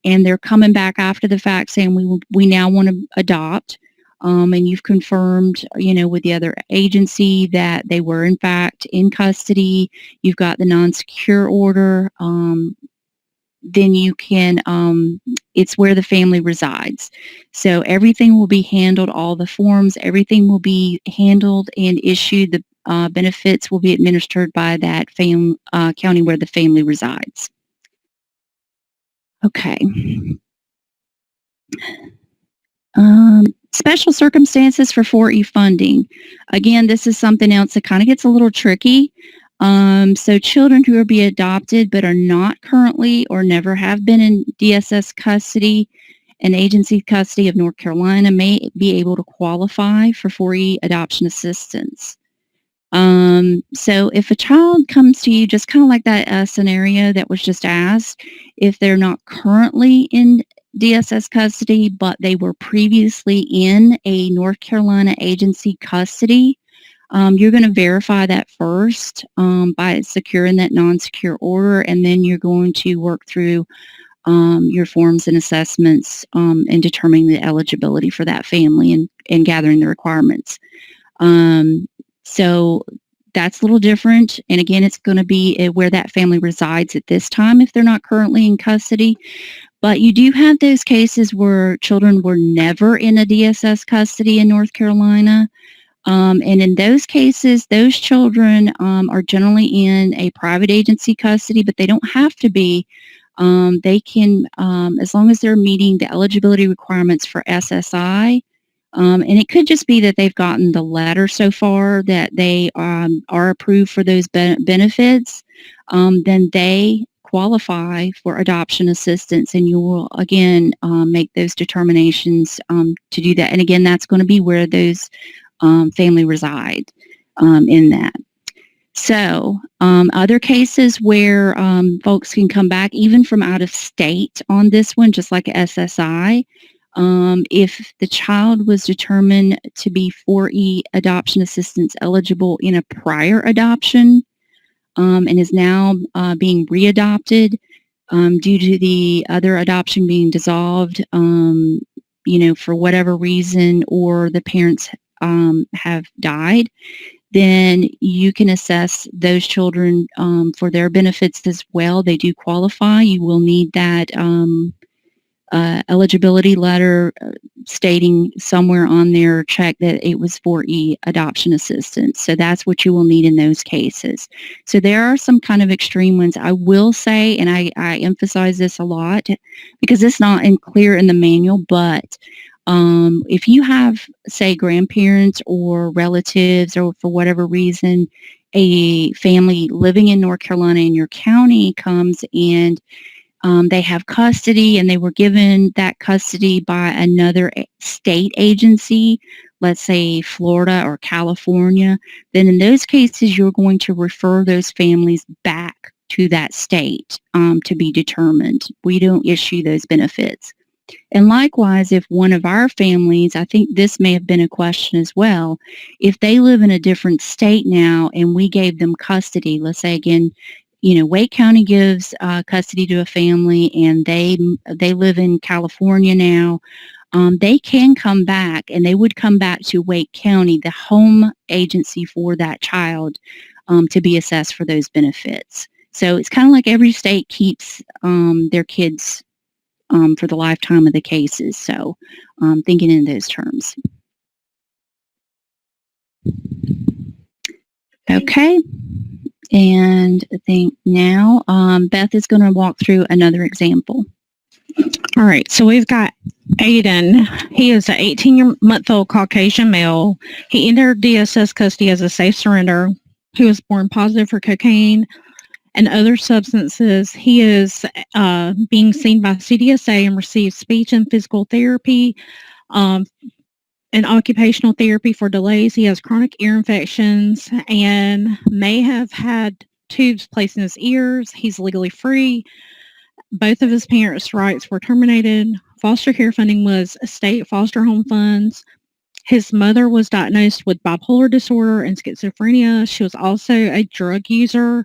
and they're coming back after the fact saying we now want to adopt, and you've confirmed, with the other agency that they were in fact in custody, you've got the non-secure order, then you can, it's where the family resides. So everything will be handled, all the forms, everything will be handled and issued. The benefits will be administered by that county where the family resides. Okay. Special circumstances for 4E funding. Again, this is something else that kind of gets a little tricky. So children who are being adopted but are not currently or never have been in DSS custody and agency custody of North Carolina may be able to qualify for 4E adoption assistance. So if a child comes to you, just kind of like that scenario that was just asked, if they're not currently in DSS custody, but they were previously in a North Carolina agency custody, you're going to verify that first by securing that non-secure order, and then you're going to work through your forms and assessments and determining the eligibility for that family and gathering the requirements. So that's a little different. And again, it's going to be where that family resides at this time if they're not currently in custody. But you do have those cases where children were never in a DSS custody in North Carolina. And in those cases, those children are generally in a private agency custody, but they don't have to be. They can, as long as they're meeting the eligibility requirements for SSI, and it could just be that they've gotten the letter so far that they are approved for those benefits, then they qualify for adoption assistance, and you will again make those determinations to do that. And again, that's going to be where those family reside in that. So other cases where folks can come back even from out of state on this one, just like SSI, if the child was determined to be 4E adoption assistance eligible in a prior adoption and is now being readopted due to the other adoption being dissolved, for whatever reason, or the parents have died, then you can assess those children for their benefits as well. They do qualify. You will need that eligibility letter stating somewhere on their check that it was 4E adoption assistance. So that's what you will need in those cases. So there are some kind of extreme ones. I will say, and I emphasize this a lot because it's not clear in the manual, but if you have, say, grandparents or relatives or for whatever reason, a family living in North Carolina in your county comes and they have custody and they were given that custody by another state agency, let's say Florida or California, then in those cases you're going to refer those families back to that state to be determined. We don't issue those benefits. And likewise, if one of our families, I think this may have been a question as well, if they live in a different state now and we gave them custody, let's say again, Wake County gives custody to a family and they live in California now, they can come back and they would come back to Wake County, the home agency for that child, to be assessed for those benefits. So it's kind of like every state keeps their kids for the lifetime of the cases. So thinking in those terms. Okay. And I think now Beth is going to walk through another example. All right, so we've got Aiden. He is an 18-month-old Caucasian male. He entered DSS custody as a safe surrender. He was born positive for cocaine and other substances. He is being seen by CDSA and receives speech and physical therapy and occupational therapy for delays. He has chronic ear infections and may have had tubes placed in his ears. He's legally free. Both of his parents' rights were terminated. Foster care funding was state foster home funds. His mother was diagnosed with bipolar disorder and schizophrenia. She was also a drug user.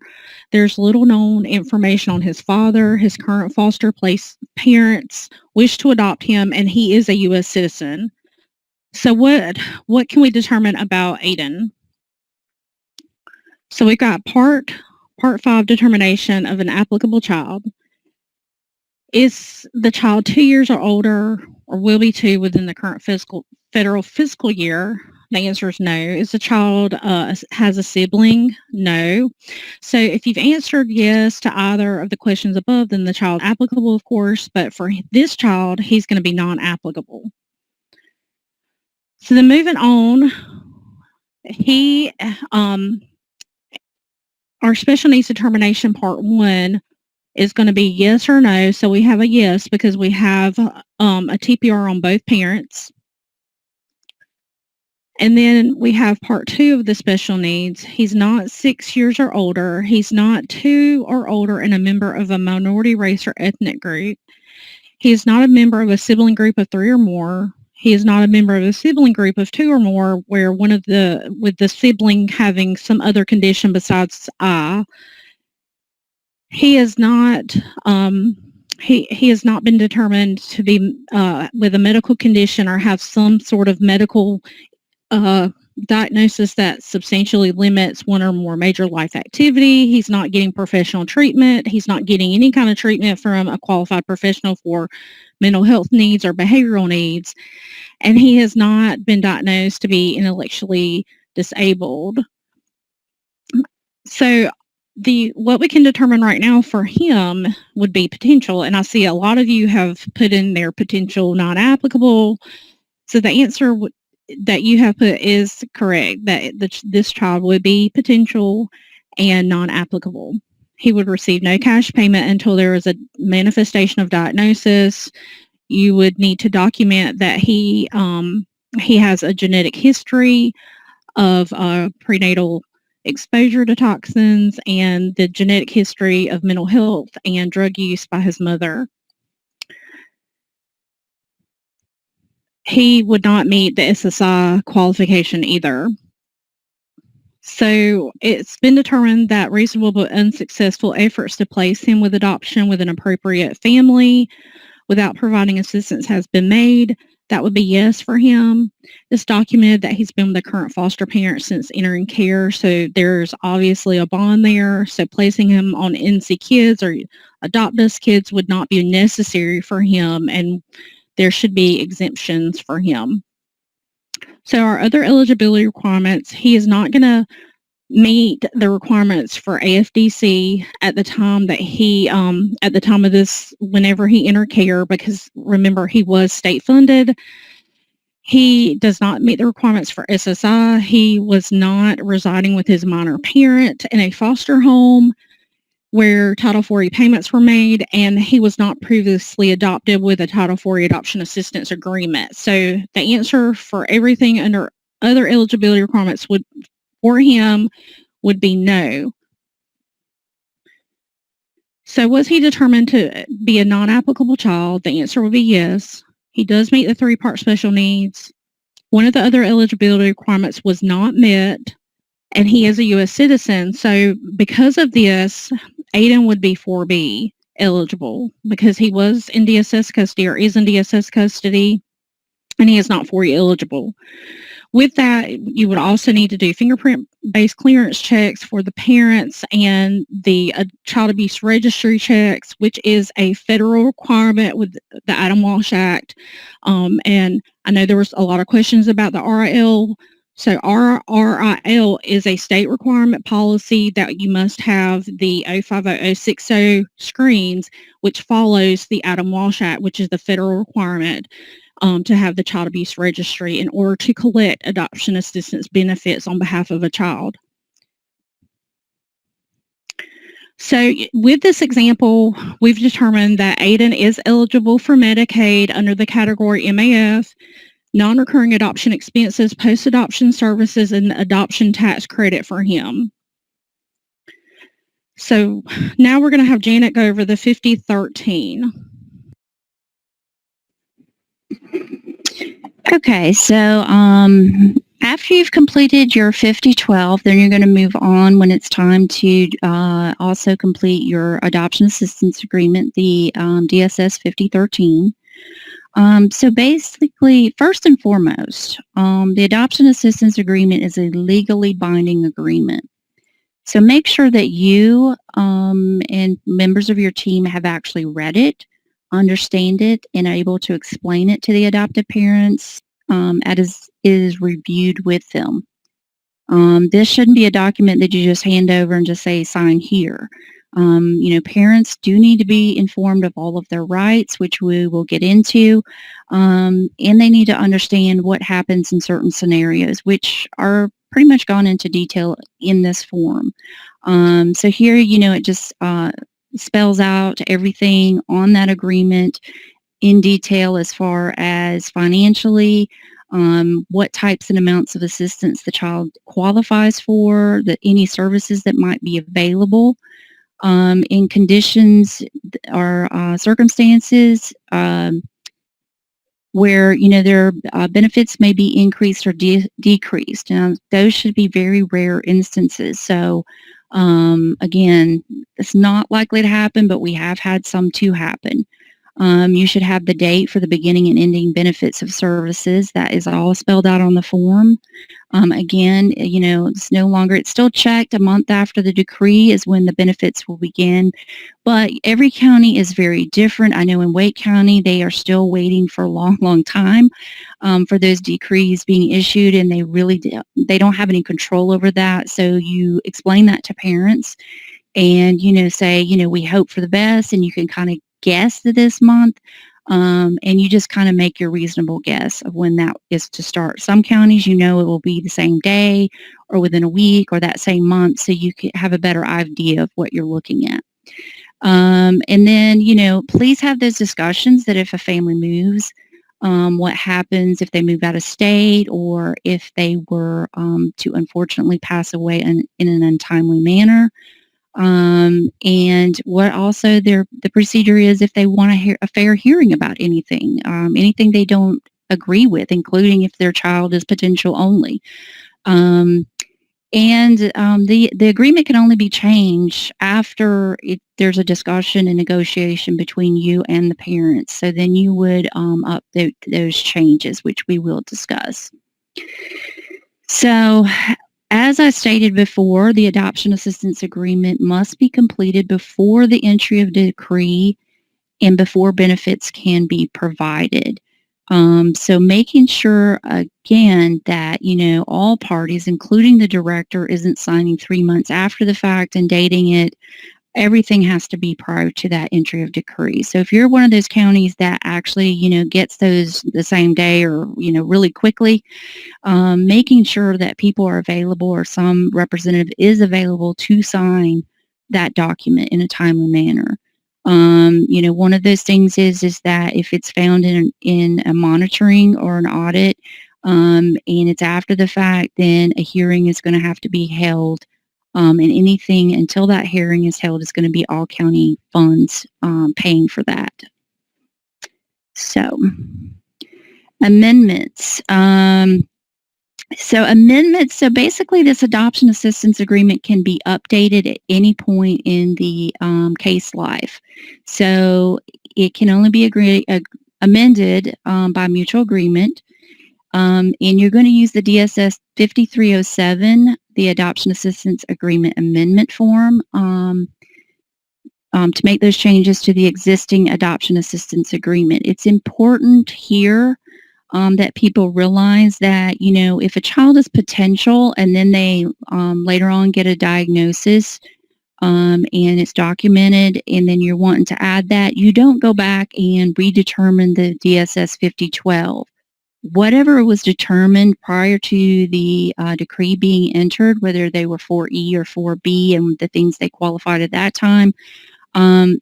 There's little known information on his father. His current foster place parents wish to adopt him, and he is a U.S. citizen. So what can we determine about Aiden? So we've got Part 5 determination of an applicable child. Is the child 2 years or older or will be 2 within the current federal fiscal year? The answer is no. Is the child has a sibling? No. So if you've answered yes to either of the questions above, then the child is applicable, of course, but for this child, he's going to be non-applicable. So then moving on, he our special needs determination part 1 is going to be yes or no. So we have a yes because we have a TPR on both parents. And then we have part 2 of the special needs. He's not 6 years or older. He's not 2 or older and a member of a minority race or ethnic group. He is not a member of a sibling group of 3 or more. He is not a member of a sibling group of 2 or more where with the sibling having some other condition besides eye. He is not he has not been determined to be with a medical condition or have some sort of medical diagnosis that substantially limits one or more major life activity. He's not getting professional treatment. He's not getting any kind of treatment from a qualified professional for mental health needs or behavioral needs. And he has not been diagnosed to be intellectually disabled. So what we can determine right now for him would be potential. And I see a lot of you have put in their potential not applicable. So the answer that you have put is correct, that this child would be potential and non-applicable. He would receive no cash payment until there is a manifestation of diagnosis. You would need to document that he has a genetic history of prenatal exposure to toxins and the genetic history of mental health and drug use by his mother. He would not meet the SSI qualification either. So it's been determined that reasonable but unsuccessful efforts to place him with adoption with an appropriate family without providing assistance has been made. That would be yes for him. It's documented that he's been with the current foster parent since entering care, so there's obviously a bond there. So placing him on NC Kids or Adopt Us Kids would not be necessary for him, and there should be exemptions for him. So our other eligibility requirements, he is not going to meet the requirements for AFDC at the time that he, at the time of this, whenever he entered care, because remember, he was state funded. He does not meet the requirements for SSI. He was not residing with his minor parent in a foster home where Title IV payments were made, and he was not previously adopted with a Title IV adoption assistance agreement. So the answer for everything under other eligibility requirements for him would be no. So was he determined to be a non-applicable child? The answer would be yes. He does meet the 3-part special needs. One of the other eligibility requirements was not met, and he is a U.S. citizen. So because of this, Aiden would be 4B eligible because he was in DSS custody or is in DSS custody, and he is not 4E eligible. With that, you would also need to do fingerprint-based clearance checks for the parents and the child abuse registry checks, which is a federal requirement with the Adam Walsh Act. And I know there was a lot of questions about the RIL. So RIL is a state requirement policy that you must have the 050060 screens, which follows the Adam Walsh Act, which is the federal requirement to have the child abuse registry in order to collect adoption assistance benefits on behalf of a child. So with this example, we've determined that Aiden is eligible for Medicaid under the category MAF, non-recurring adoption expenses, post-adoption services, and adoption tax credit for him. So now we're going to have Janet go over the 5013. Okay, so after you've completed your 5012, then you're going to move on when it's time to also complete your adoption assistance agreement, the DSS 5013. So basically, first and foremost, the adoption assistance agreement is a legally binding agreement. So make sure that you and members of your team have actually read it, understand it, and are able to explain it to the adoptive parents as it is reviewed with them. This shouldn't be a document that you just hand over and just say, sign here. Parents do need to be informed of all of their rights, which we will get into, and they need to understand what happens in certain scenarios, which are pretty much gone into detail in this form. So here, it just spells out everything on that agreement in detail as far as financially, what types and amounts of assistance the child qualifies for, any services that might be available, in conditions or circumstances where their benefits may be increased or decreased. Now, those should be very rare instances. So, again, it's not likely to happen, but we have had some to happen. You should have the date for the beginning and ending benefits of services. That is all spelled out on the form. Again, it's no longer, it's still checked a month after the decree is when the benefits will begin. But every county is very different. I know in Wake County, they are still waiting for a long, long time for those decrees being issued, and they don't have any control over that. So you explain that to parents and, say, we hope for the best, and you can kind of guess that this month, and you just kind of make your reasonable guess of when that is to start. Some counties, it will be the same day or within a week or that same month, so you can have a better idea of what you're looking at. And then, please have those discussions that if a family moves, what happens if they move out of state or if they were to unfortunately pass away in an untimely manner. And what also the procedure is if they want a fair hearing about anything they don't agree with, including if their child is potential only. The agreement can only be changed after there's a discussion and negotiation between you and the parents. So then you would update those changes, which we will discuss. So, as I stated before, the adoption assistance agreement must be completed before the entry of the decree and before benefits can be provided. So making sure, again, that, all parties, including the director, isn't signing 3 months after the fact and dating it. Everything has to be prior to that entry of decree. So if you're one of those counties that actually, gets those the same day or, really quickly, making sure that people are available or some representative is available to sign that document in a timely manner. One of those things is that if it's found in a monitoring or an audit, and it's after the fact, then a hearing is going to have to be held. And anything until that hearing is held is going to be all county funds paying for that. So, amendments. So basically this adoption assistance agreement can be updated at any point in the case life. So it can only be amended by mutual agreement. And you're going to use the DSS 5307, the Adoption Assistance Agreement Amendment Form, to make those changes to the existing Adoption Assistance Agreement. It's important here that people realize that, if a child is potential and then they later on get a diagnosis and it's documented and then you're wanting to add that, you don't go back and redetermine the DSS 5012. Whatever was determined prior to the decree being entered, whether they were 4E or 4B and the things they qualified at that time,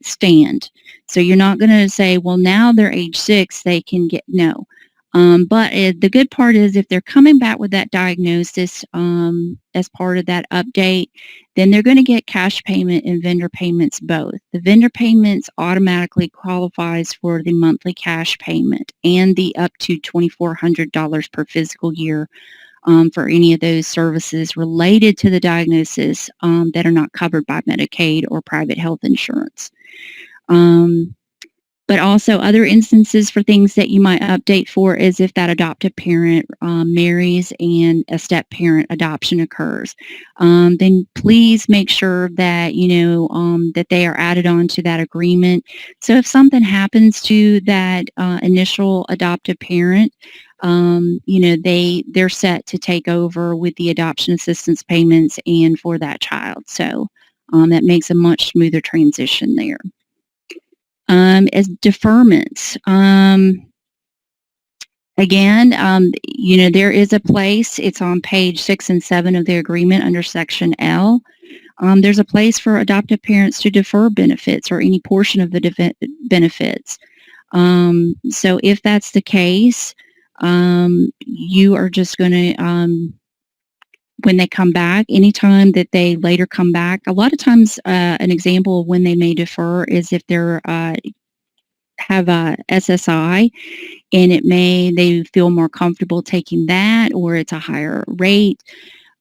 stand. So you're not going to say, well, now they're age 6, they can get, no. But the good part is if they're coming back with that diagnosis as part of that update, then they're going to get cash payment and vendor payments both. The vendor payments automatically qualifies for the monthly cash payment and the up to $2,400 per fiscal year for any of those services related to the diagnosis that are not covered by Medicaid or private health insurance. But also other instances for things that you might update for is if that adoptive parent marries and a step-parent adoption occurs. Then please make sure that, that they are added on to that agreement. So if something happens to that initial adoptive parent, they're set to take over with the adoption assistance payments and for that child. So that makes a much smoother transition there. As deferments, Again, there is a place, it's on page 6 and 7 of the agreement under section L. There's a place for adoptive parents to defer benefits or any portion of the benefits. So if that's the case, you are just going to, when they come back, anytime that they later come back, a lot of times an example of when they may defer is if they're have a SSI and they feel more comfortable taking that, or it's a higher rate,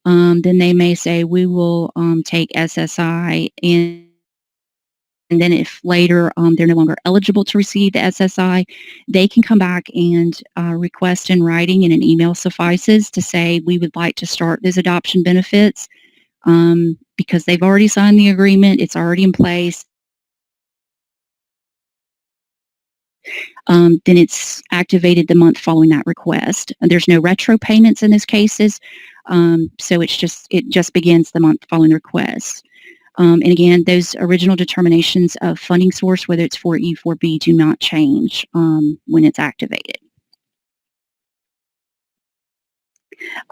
then they may say, we will take SSI, and then if later they're no longer eligible to receive the SSI, they can come back and request in writing, and an email suffices to say, we would like to start those adoption benefits because they've already signed the agreement, it's already in place. Then it's activated the month following that request. And there's no retro payments in those cases, so it just begins the month following the request. And again, those original determinations of funding source, whether it's 4E, 4B, do not change when it's activated.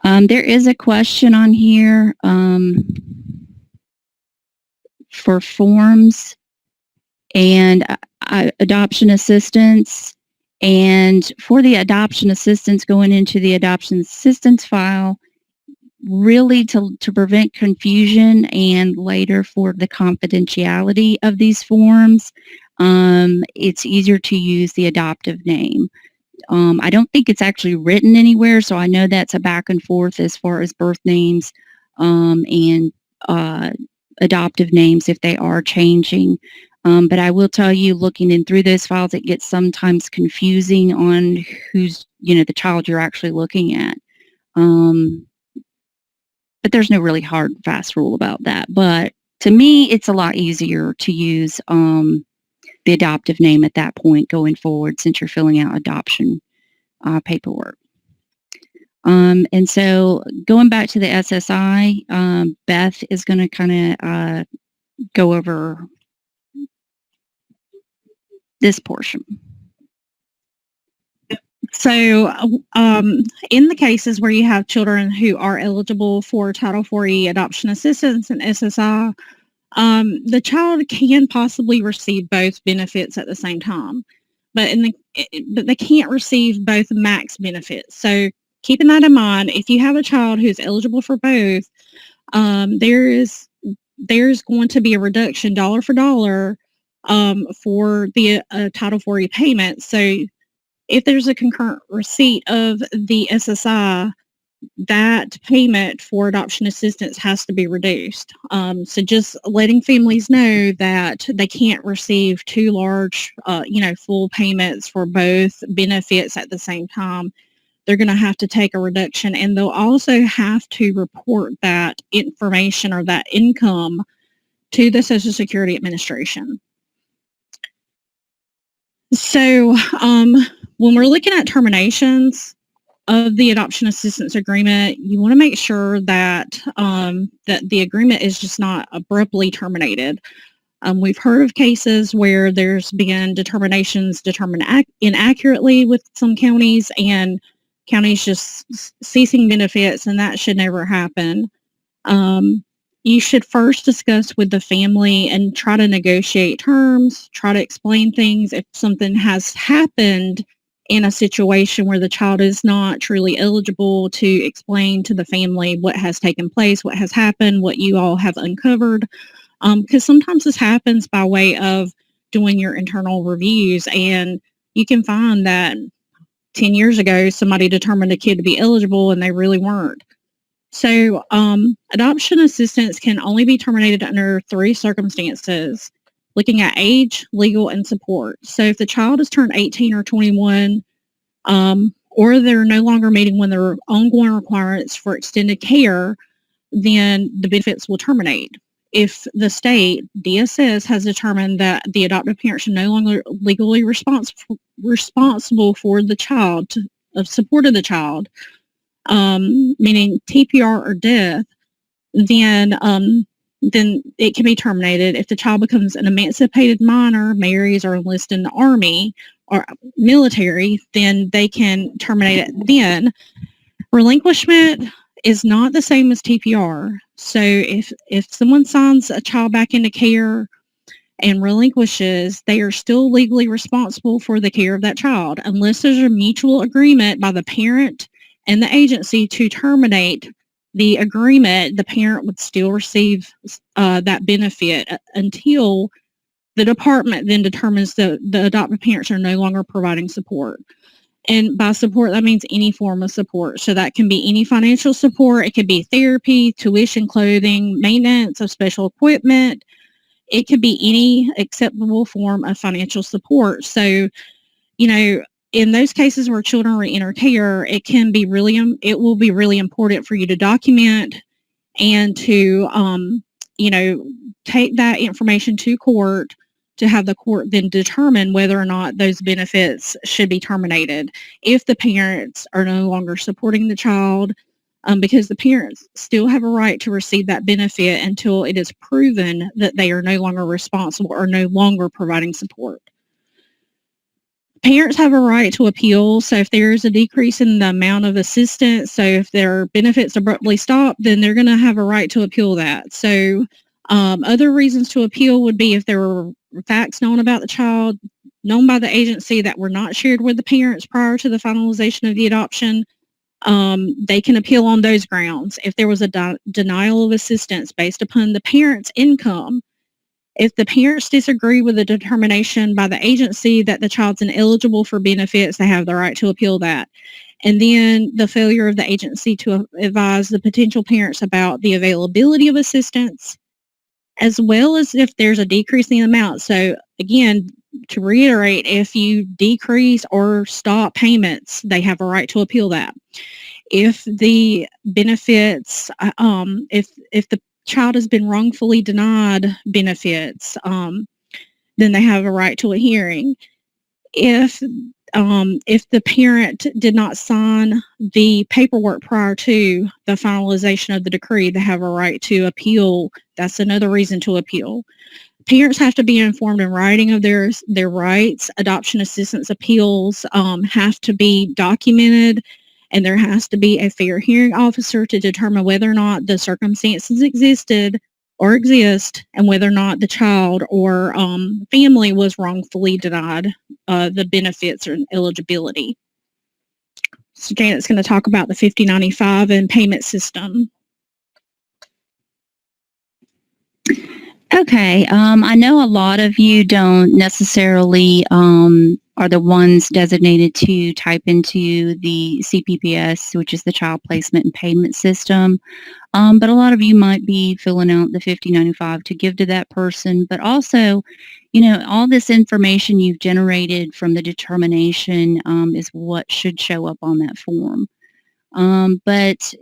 There is a question on here for forms and adoption assistance. And for the adoption assistance, going into the adoption assistance file, really to prevent confusion and later for the confidentiality of these forms, it's easier to use the adoptive name. I don't think it's actually written anywhere, so I know that's a back and forth as far as birth names and adoptive names if they are changing. But I will tell you, looking in through those files, it gets sometimes confusing on who's, the child you're actually looking at. But there's no really hard, fast rule about that. But to me, it's a lot easier to use the adoptive name at that point going forward, since you're filling out adoption paperwork. And so going back to the SSI, Beth is going to kind of go over this portion. So in the cases where you have children who are eligible for Title IV adoption assistance and SSI, the child can possibly receive both benefits at the same time, but they can't receive both max benefits. So keeping that in mind, if you have a child who's eligible for both, there's going to be a reduction dollar for dollar for the Title IV payment. So if there's a concurrent receipt of the SSI, that payment for adoption assistance has to be reduced. So just letting families know that they can't receive two large, full payments for both benefits at the same time. They're going to have to take a reduction, and they'll also have to report that information or that income to the Social Security Administration. So when we're looking at terminations of the adoption assistance agreement, you want to make sure that that the agreement is just not abruptly terminated. We've heard of cases where there's been determinations determined inaccurately with some counties, and counties just ceasing benefits, and that should never happen. You should first discuss with the family and try to negotiate terms, try to explain things. If something has happened in a situation where the child is not truly eligible, to explain to the family what has taken place, what has happened, what you all have uncovered. Because sometimes this happens by way of doing your internal reviews, and you can find that 10 years ago, somebody determined a kid to be eligible and they really weren't. So adoption assistance can only be terminated under 3 circumstances, looking at age, legal, and support. So if the child has turned 18 or 21, or they're no longer meeting one of their ongoing requirements for extended care, then the benefits will terminate. If the state, DSS, has determined that the adoptive parent should no longer legally responsible for the child, of support of the child, meaning TPR or death, then then it can be terminated. If the child becomes an emancipated minor, marries, or enlists in the Army or military, then they can terminate it then. Relinquishment is not the same as TPR. So if someone signs a child back into care and relinquishes, they are still legally responsible for the care of that child unless there's a mutual agreement by the parent and the agency to terminate the agreement. The parent would still receive that benefit until the department then determines the adoptive parents are no longer providing support. And by support, that means any form of support. So that can be any financial support. It could be therapy, tuition, clothing, maintenance of special equipment. It could be any acceptable form of financial support. So, in those cases where children re-enter care, it will be really important for you to document and to, take that information to court to have the court then determine whether or not those benefits should be terminated if the parents are no longer supporting the child, because the parents still have a right to receive that benefit until it is proven that they are no longer responsible or no longer providing support. Parents have a right to appeal. So if there is a decrease in the amount of assistance, so if their benefits abruptly stop, then they're going to have a right to appeal that. So other reasons to appeal would be if there were facts known about the child, known by the agency that were not shared with the parents prior to the finalization of the adoption. They can appeal on those grounds. If there was a denial of assistance based upon the parent's income, if the parents disagree with the determination by the agency that the child's ineligible for benefits, they have the right to appeal that. And then the failure of the agency to advise the potential parents about the availability of assistance, as well as if there's a decrease in the amount. So again, to reiterate, if you decrease or stop payments, they have a right to appeal that. If the benefits, if the child has been wrongfully denied benefits, then they have a right to a hearing. If the parent did not sign the paperwork prior to the finalization of the decree, they have a right to appeal. That's another reason to appeal. Parents have to be informed in writing of their rights. Adoption assistance appeals have to be documented, and there has to be a fair hearing officer to determine whether or not the circumstances existed or exist and whether or not the child or family was wrongfully denied the benefits or eligibility. So Janet's going to talk about the 5095 and payment system. Okay, I know a lot of you don't necessarily are the ones designated to type into the CPPS, which is the Child Placement and Payment System, but a lot of you might be filling out the 5095 to give to that person, but also, all this information you've generated from the determination is what should show up on that form. But,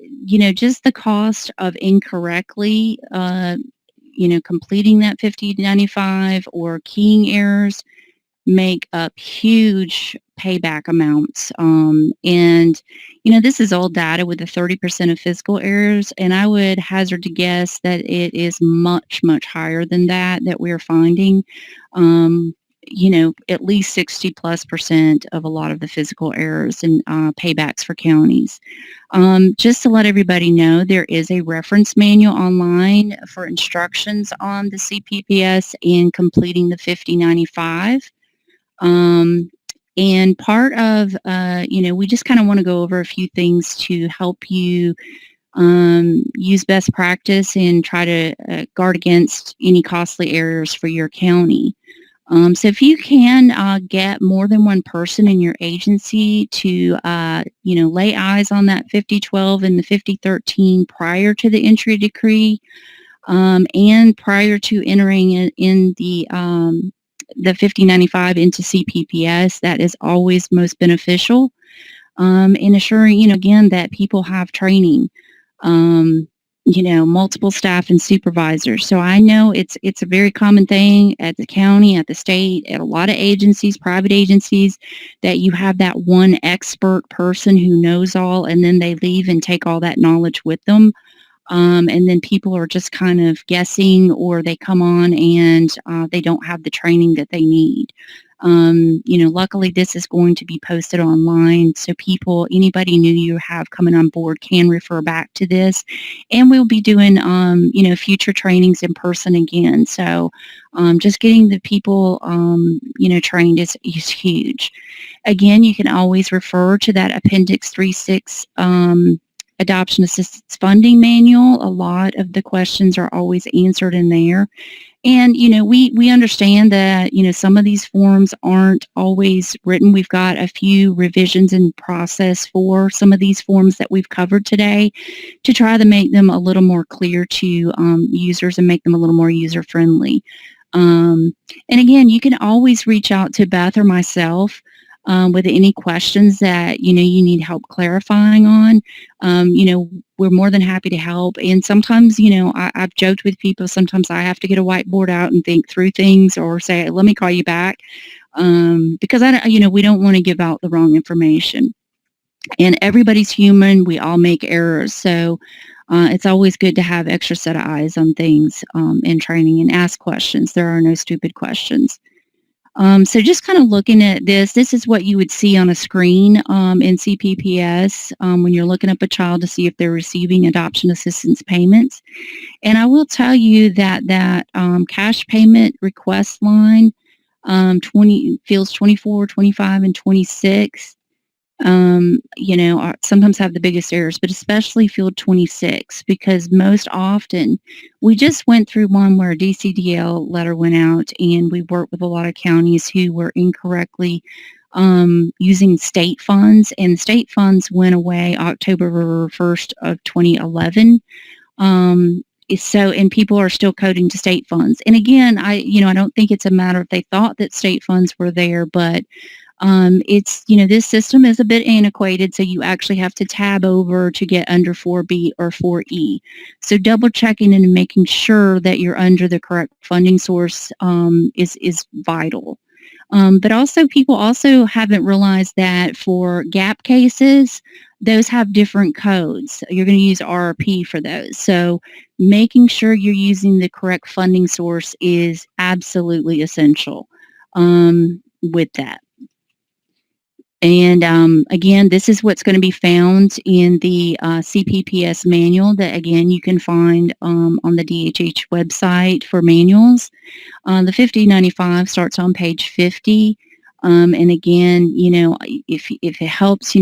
just the cost of incorrectly completing that 5095 or keying errors make up huge payback amounts. And, this is all data with the 30% of physical errors, and I would hazard to guess that it is much, much higher than that we're finding. At least 60+% of a lot of the physical errors and paybacks for counties. Just to let everybody know, there is a reference manual online for instructions on the CPPS in completing the 5095. And part of, we just kind of want to go over a few things to help you use best practice and try to guard against any costly errors for your county. So if you can get more than one person in your agency to, lay eyes on that 5012 and the 5013 prior to the entry decree and prior to entering in the 5095 into CPPS, that is always most beneficial in assuring, again, that people have training. Multiple staff and supervisors. So I know it's a very common thing at the county, at the state, at a lot of agencies, private agencies, that you have that one expert person who knows all, and then they leave and take all that knowledge with them. and then people are just kind of guessing, or they come on and they don't have the training that they need. Luckily this is going to be posted online, so anybody new you have coming on board can refer back to this, and we'll be doing, future trainings in person again. So just getting the people, trained is huge. Again, you can always refer to that Appendix 3.6 Adoption Assistance Funding Manual. A lot of the questions are always answered in there. And, we understand that, some of these forms aren't always written. We've got a few revisions in process for some of these forms that we've covered today to try to make them a little more clear to users and make them a little more user-friendly. And again, you can always reach out to Beth or myself with any questions that, you need help clarifying on. We're more than happy to help. And sometimes, I've joked with people, sometimes I have to get a whiteboard out and think through things, or say, let me call you back, because we don't want to give out the wrong information. And everybody's human. We all make errors. So it's always good to have extra set of eyes on things in training, and ask questions. There are no stupid questions. So just kind of looking at this is what you would see on a screen in CPPS when you're looking up a child to see if they're receiving adoption assistance payments. And I will tell you that cash payment request line, fields 24, 25, and 26, sometimes have the biggest errors, but especially field 26, because most often we just went through one where a DCDL letter went out, and we worked with a lot of counties who were incorrectly using state funds, and state funds went away October 1st of 2011. And people are still coding to state funds. And again, I don't think it's a matter if they thought that state funds were there, but it's, this system is a bit antiquated, so you actually have to tab over to get under 4B or 4E. So double checking and making sure that you're under the correct funding source is vital. But also, people also haven't realized that for gap cases, those have different codes. You're going to use RRP for those. So making sure you're using the correct funding source is absolutely essential with that. And again, this is what's going to be found in the CPPS manual that, again, you can find on the DHH website for manuals. The 5095 starts on page 50. And again, if it helps,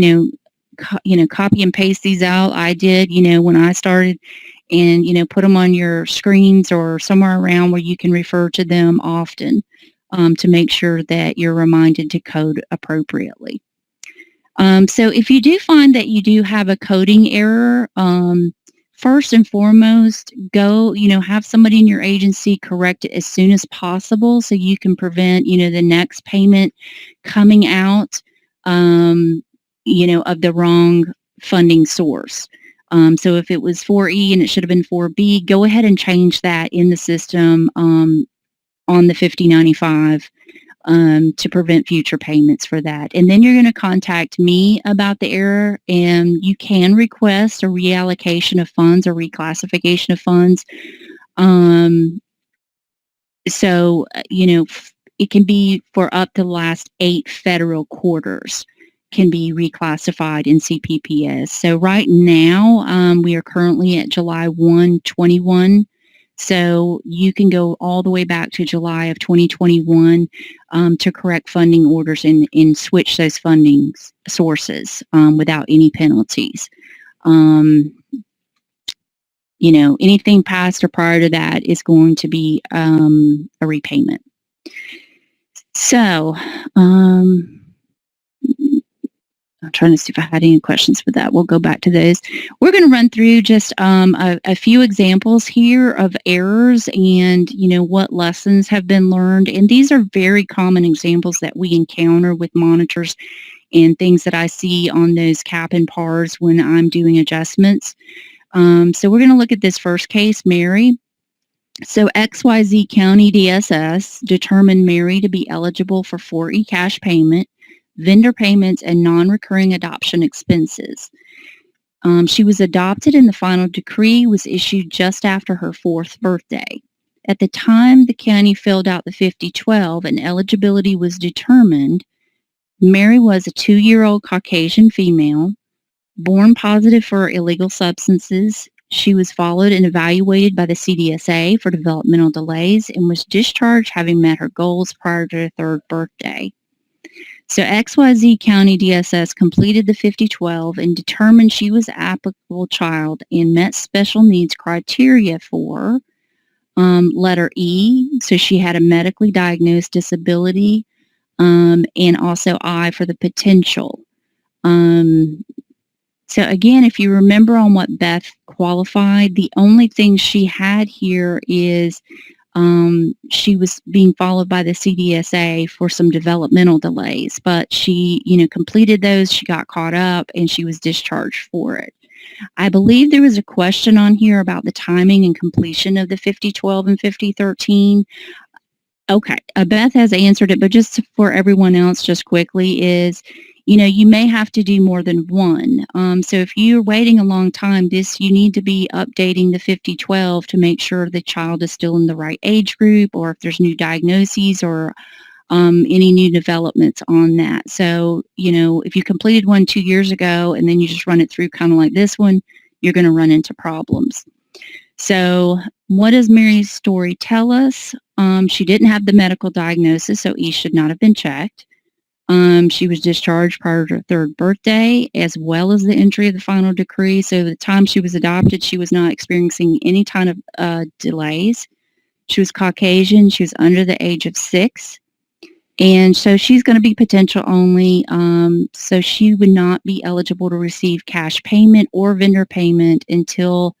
copy and paste these out. I did, when I started, and, put them on your screens or somewhere around where you can refer to them often to make sure that you're reminded to code appropriately. So if you do find that you do have a coding error, first and foremost, go, have somebody in your agency correct it as soon as possible, so you can prevent, the next payment coming out, of the wrong funding source. So if it was 4E and it should have been 4B, go ahead and change that in the system on the 5095. To prevent future payments for that. And then you're going to contact me about the error, and you can request a reallocation of funds or reclassification of funds. So, it can be for up to the last 8 federal quarters can be reclassified in CPPS. So right now, we are currently at July 1, 21. So you can go all the way back to July of 2021 to correct funding orders and switch those funding sources without any penalties. Anything past or prior to that is going to be a repayment. So I'm trying to see if I had any questions for that. We'll go back to those. We're going to run through just a few examples here of errors and, what lessons have been learned. And these are very common examples that we encounter with monitors and things that I see on those cap and pars when I'm doing adjustments. So we're going to look at this first case, Mary. So XYZ County DSS determined Mary to be eligible for 4E cash payment, vendor payments, and non-recurring adoption expenses. She was adopted and the final decree was issued just after her 4th birthday. At the time the county filled out the 5012 and eligibility was determined, Mary was a 2-year-old Caucasian female, born positive for illegal substances. She was followed and evaluated by the CDSA for developmental delays and was discharged having met her goals prior to her 3rd birthday. So XYZ County DSS completed the 5012 and determined she was an applicable child and met special needs criteria for letter E, so she had a medically diagnosed disability, and also I for the potential. So again, if you remember on what Beth qualified, the only thing she had here is she was being followed by the CDSA for some developmental delays, but she, completed those, she got caught up, and she was discharged for it. I believe there was a question on here about the timing and completion of the 5012 and 5013. Okay, Beth has answered it, but just for everyone else, just quickly is, you may have to do more than one. So if you're waiting a long time, you need to be updating the 5012 to make sure the child is still in the right age group, or if there's new diagnoses or any new developments on that. So, if you completed one 2 years ago and then you just run it through kind of like this one, you're going to run into problems. So what does Mary's story tell us? She didn't have the medical diagnosis, so E should not have been checked. She was discharged prior to her 3rd birthday, as well as the entry of the final decree. So the time she was adopted, she was not experiencing any kind of delays. She was Caucasian. She was under the age of 6. And so she's going to be potential only. So she would not be eligible to receive cash payment or vendor payment until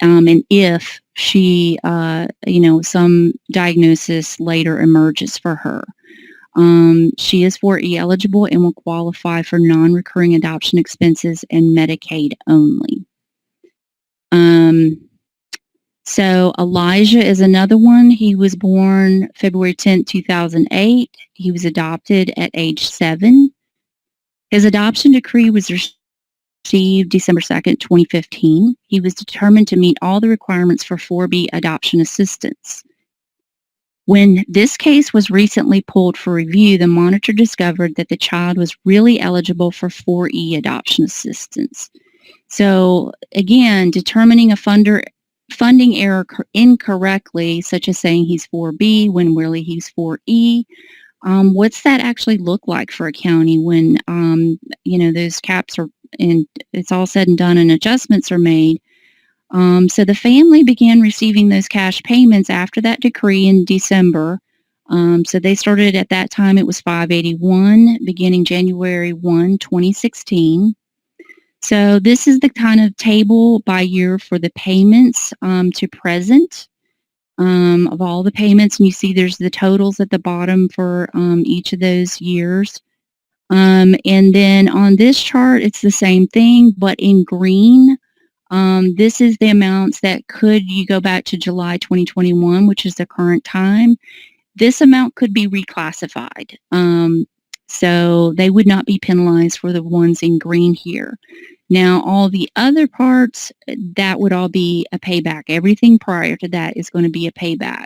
and if she, some diagnosis later emerges for her. She is 4E eligible and will qualify for non-recurring adoption expenses and Medicaid only. So Elijah is another one. He was born February 10th, 2008. He was adopted at age 7. His adoption decree was received December 2nd, 2015. He was determined to meet all the requirements for 4B adoption assistance. When this case was recently pulled for review, the monitor discovered that the child was really eligible for 4E adoption assistance. So again, determining a funding error incorrectly, such as saying he's 4B when really he's 4E, what's that actually look like for a county when, those caps are, and it's all said and done and adjustments are made? So the family began receiving those cash payments after that decree in December. So they started at that time, it was $581, beginning January 1, 2016. So this is the kind of table by year for the payments to present of all the payments. And you see there's the totals at the bottom for each of those years. And then on this chart, it's the same thing, but in green. This is the amounts that you go back to July 2021, which is the current time. This amount could be reclassified. So they would not be penalized for the ones in green here. Now, all the other parts, that would all be a payback. Everything prior to that is going to be a payback.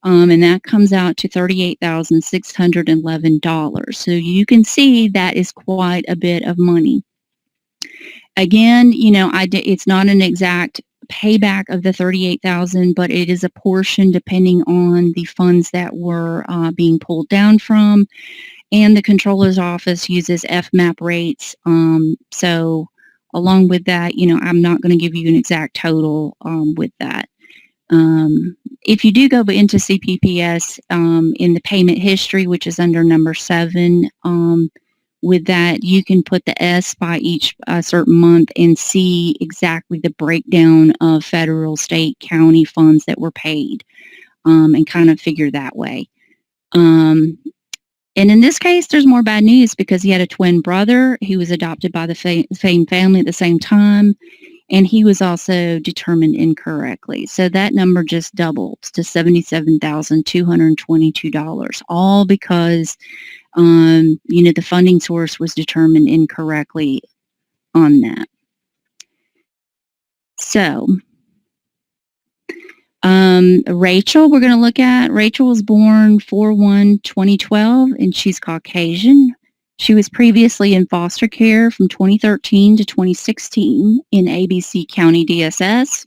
And that comes out to $38,611. So you can see that is quite a bit of money. Again, it's not an exact payback of the $38,000, but it is a portion depending on the funds that were being pulled down from. And the controller's office uses FMAP rates. So along with that, I'm not going to give you an exact total with that. If you do go into CPPS in the payment history, which is under number 7, with that, you can put the S by each certain month and see exactly the breakdown of federal, state, county funds that were paid and kind of figure that way. And in this case, there's more bad news because he had a twin brother who was adopted by the same family at the same time, and he was also determined incorrectly. So that number just doubled to $77,222, all because, the funding source was determined incorrectly on that. So, Rachel, we're going to look at. Rachel was born 4/1/2012, and she's Caucasian. She was previously in foster care from 2013 to 2016 in ABC County DSS.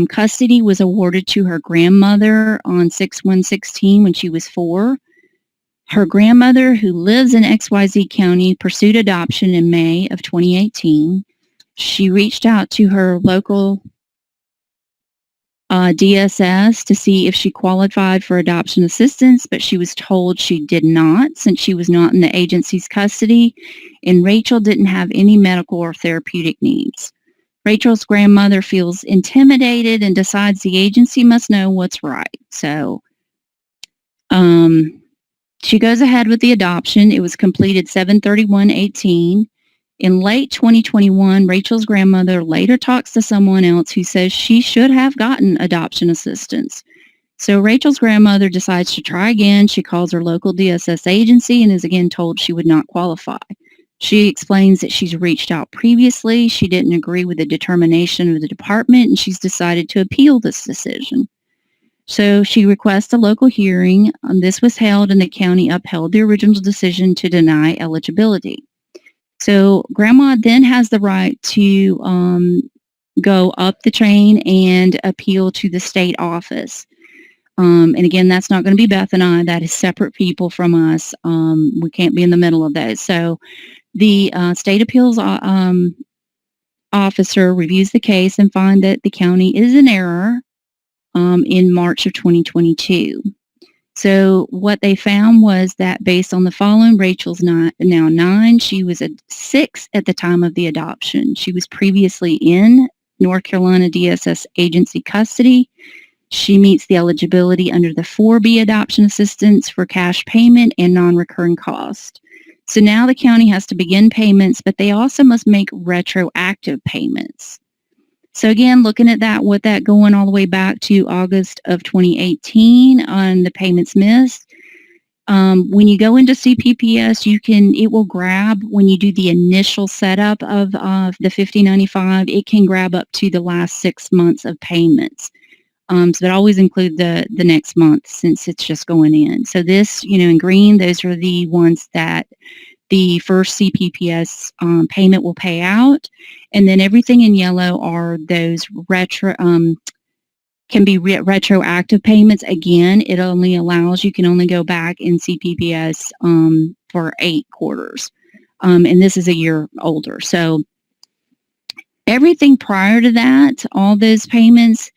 Custody was awarded to her grandmother on 6/1/16 when she was 4. Her grandmother, who lives in XYZ County, pursued adoption in May of 2018. She reached out to her local DSS to see if she qualified for adoption assistance, but she was told she did not since she was not in the agency's custody, and Rachel didn't have any medical or therapeutic needs. Rachel's grandmother feels intimidated and decides the agency must know what's right. So she goes ahead with the adoption. It was completed 7/31/18. In late 2021, Rachel's grandmother later talks to someone else who says she should have gotten adoption assistance. So Rachel's grandmother decides to try again. She calls her local DSS agency and is again told she would not qualify. She explains that she's reached out previously. She didn't agree with the determination of the department, and she's decided to appeal this decision. So she requests a local hearing. This was held, and the county upheld the original decision to deny eligibility. So Grandma then has the right to go up the chain and appeal to the state office. And again, that's not going to be Beth and I. That is separate people from us. We can't be in the middle of those. So the state appeals officer reviews the case and finds that the county is in error in March of 2022. So what they found was that based on the following, Rachel's now 9. She was 6 at the time of the adoption. She was previously in North Carolina DSS agency custody. She meets the eligibility under the 4B adoption assistance for cash payment and non-recurring cost. So now the county has to begin payments, but they also must make retroactive payments. So again, looking at that, with that going all the way back to August of 2018 on the payments missed, when you go into CPPS, it will grab, when you do the initial setup of the $50.95, it can grab up to the last 6 months of payments. So that always include the next month since it's just going in. So this, in green, those are the ones that the first CPPS payment will pay out, and then everything in yellow are those can be retroactive payments. Again, it only allows, you can only go back in CPPS for 8 quarters, and this is a year older. So everything prior to that, all those payments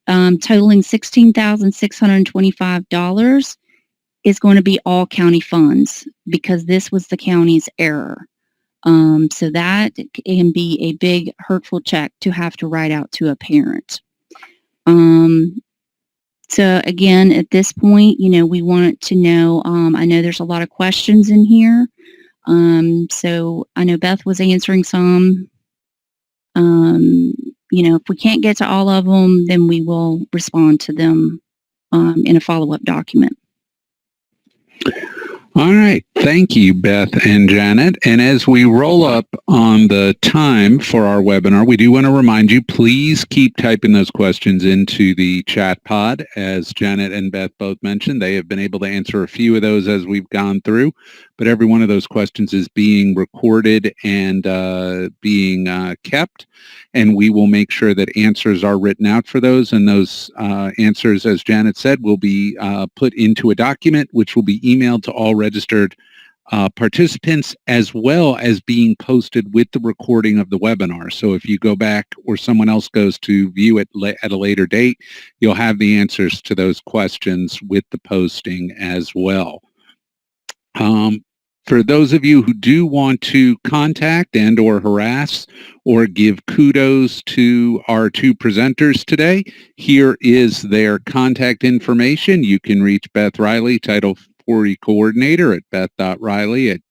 totaling $16,625 is going to be all county funds because this was the county's error. So that can be a big hurtful check to have to write out to a parent. So again, at this point, we want to know, I know there's a lot of questions in here. So I know Beth was answering some. If we can't get to all of them, then we will respond to them in a follow-up document. All right. Thank you, Beth and Janet. And as we roll up on the time for our webinar, we do want to remind you, please keep typing those questions into the chat pod. As Janet and Beth both mentioned, they have been able to answer a few of those as we've gone through, but every one of those questions is being recorded and being kept, and we will make sure that answers are written out for those, and those answers, as Janet said, will be put into a document which will be emailed to all registered participants, as well as being posted with the recording of the webinar. So if you go back or someone else goes to view it at a later date, you'll have the answers to those questions with the posting as well. For those of you who do want to contact and or harass or give kudos to our 2 presenters today, here is their contact information. You can reach Beth Riley, Title 40 Coordinator, at beth.riley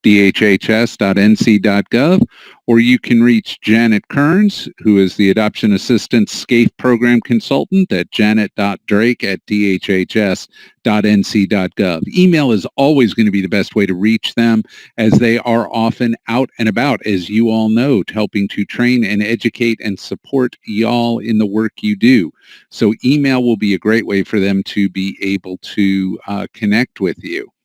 dhhs.nc.gov, or you can reach Janet Kearns, who is the Adoption Assistance SCAFE Program Consultant at janet.drake@dhhs.nc.gov. Email is always going to be the best way to reach them, as they are often out and about, as you all know, helping to train and educate and support y'all in the work you do. So email will be a great way for them to be able to connect with you.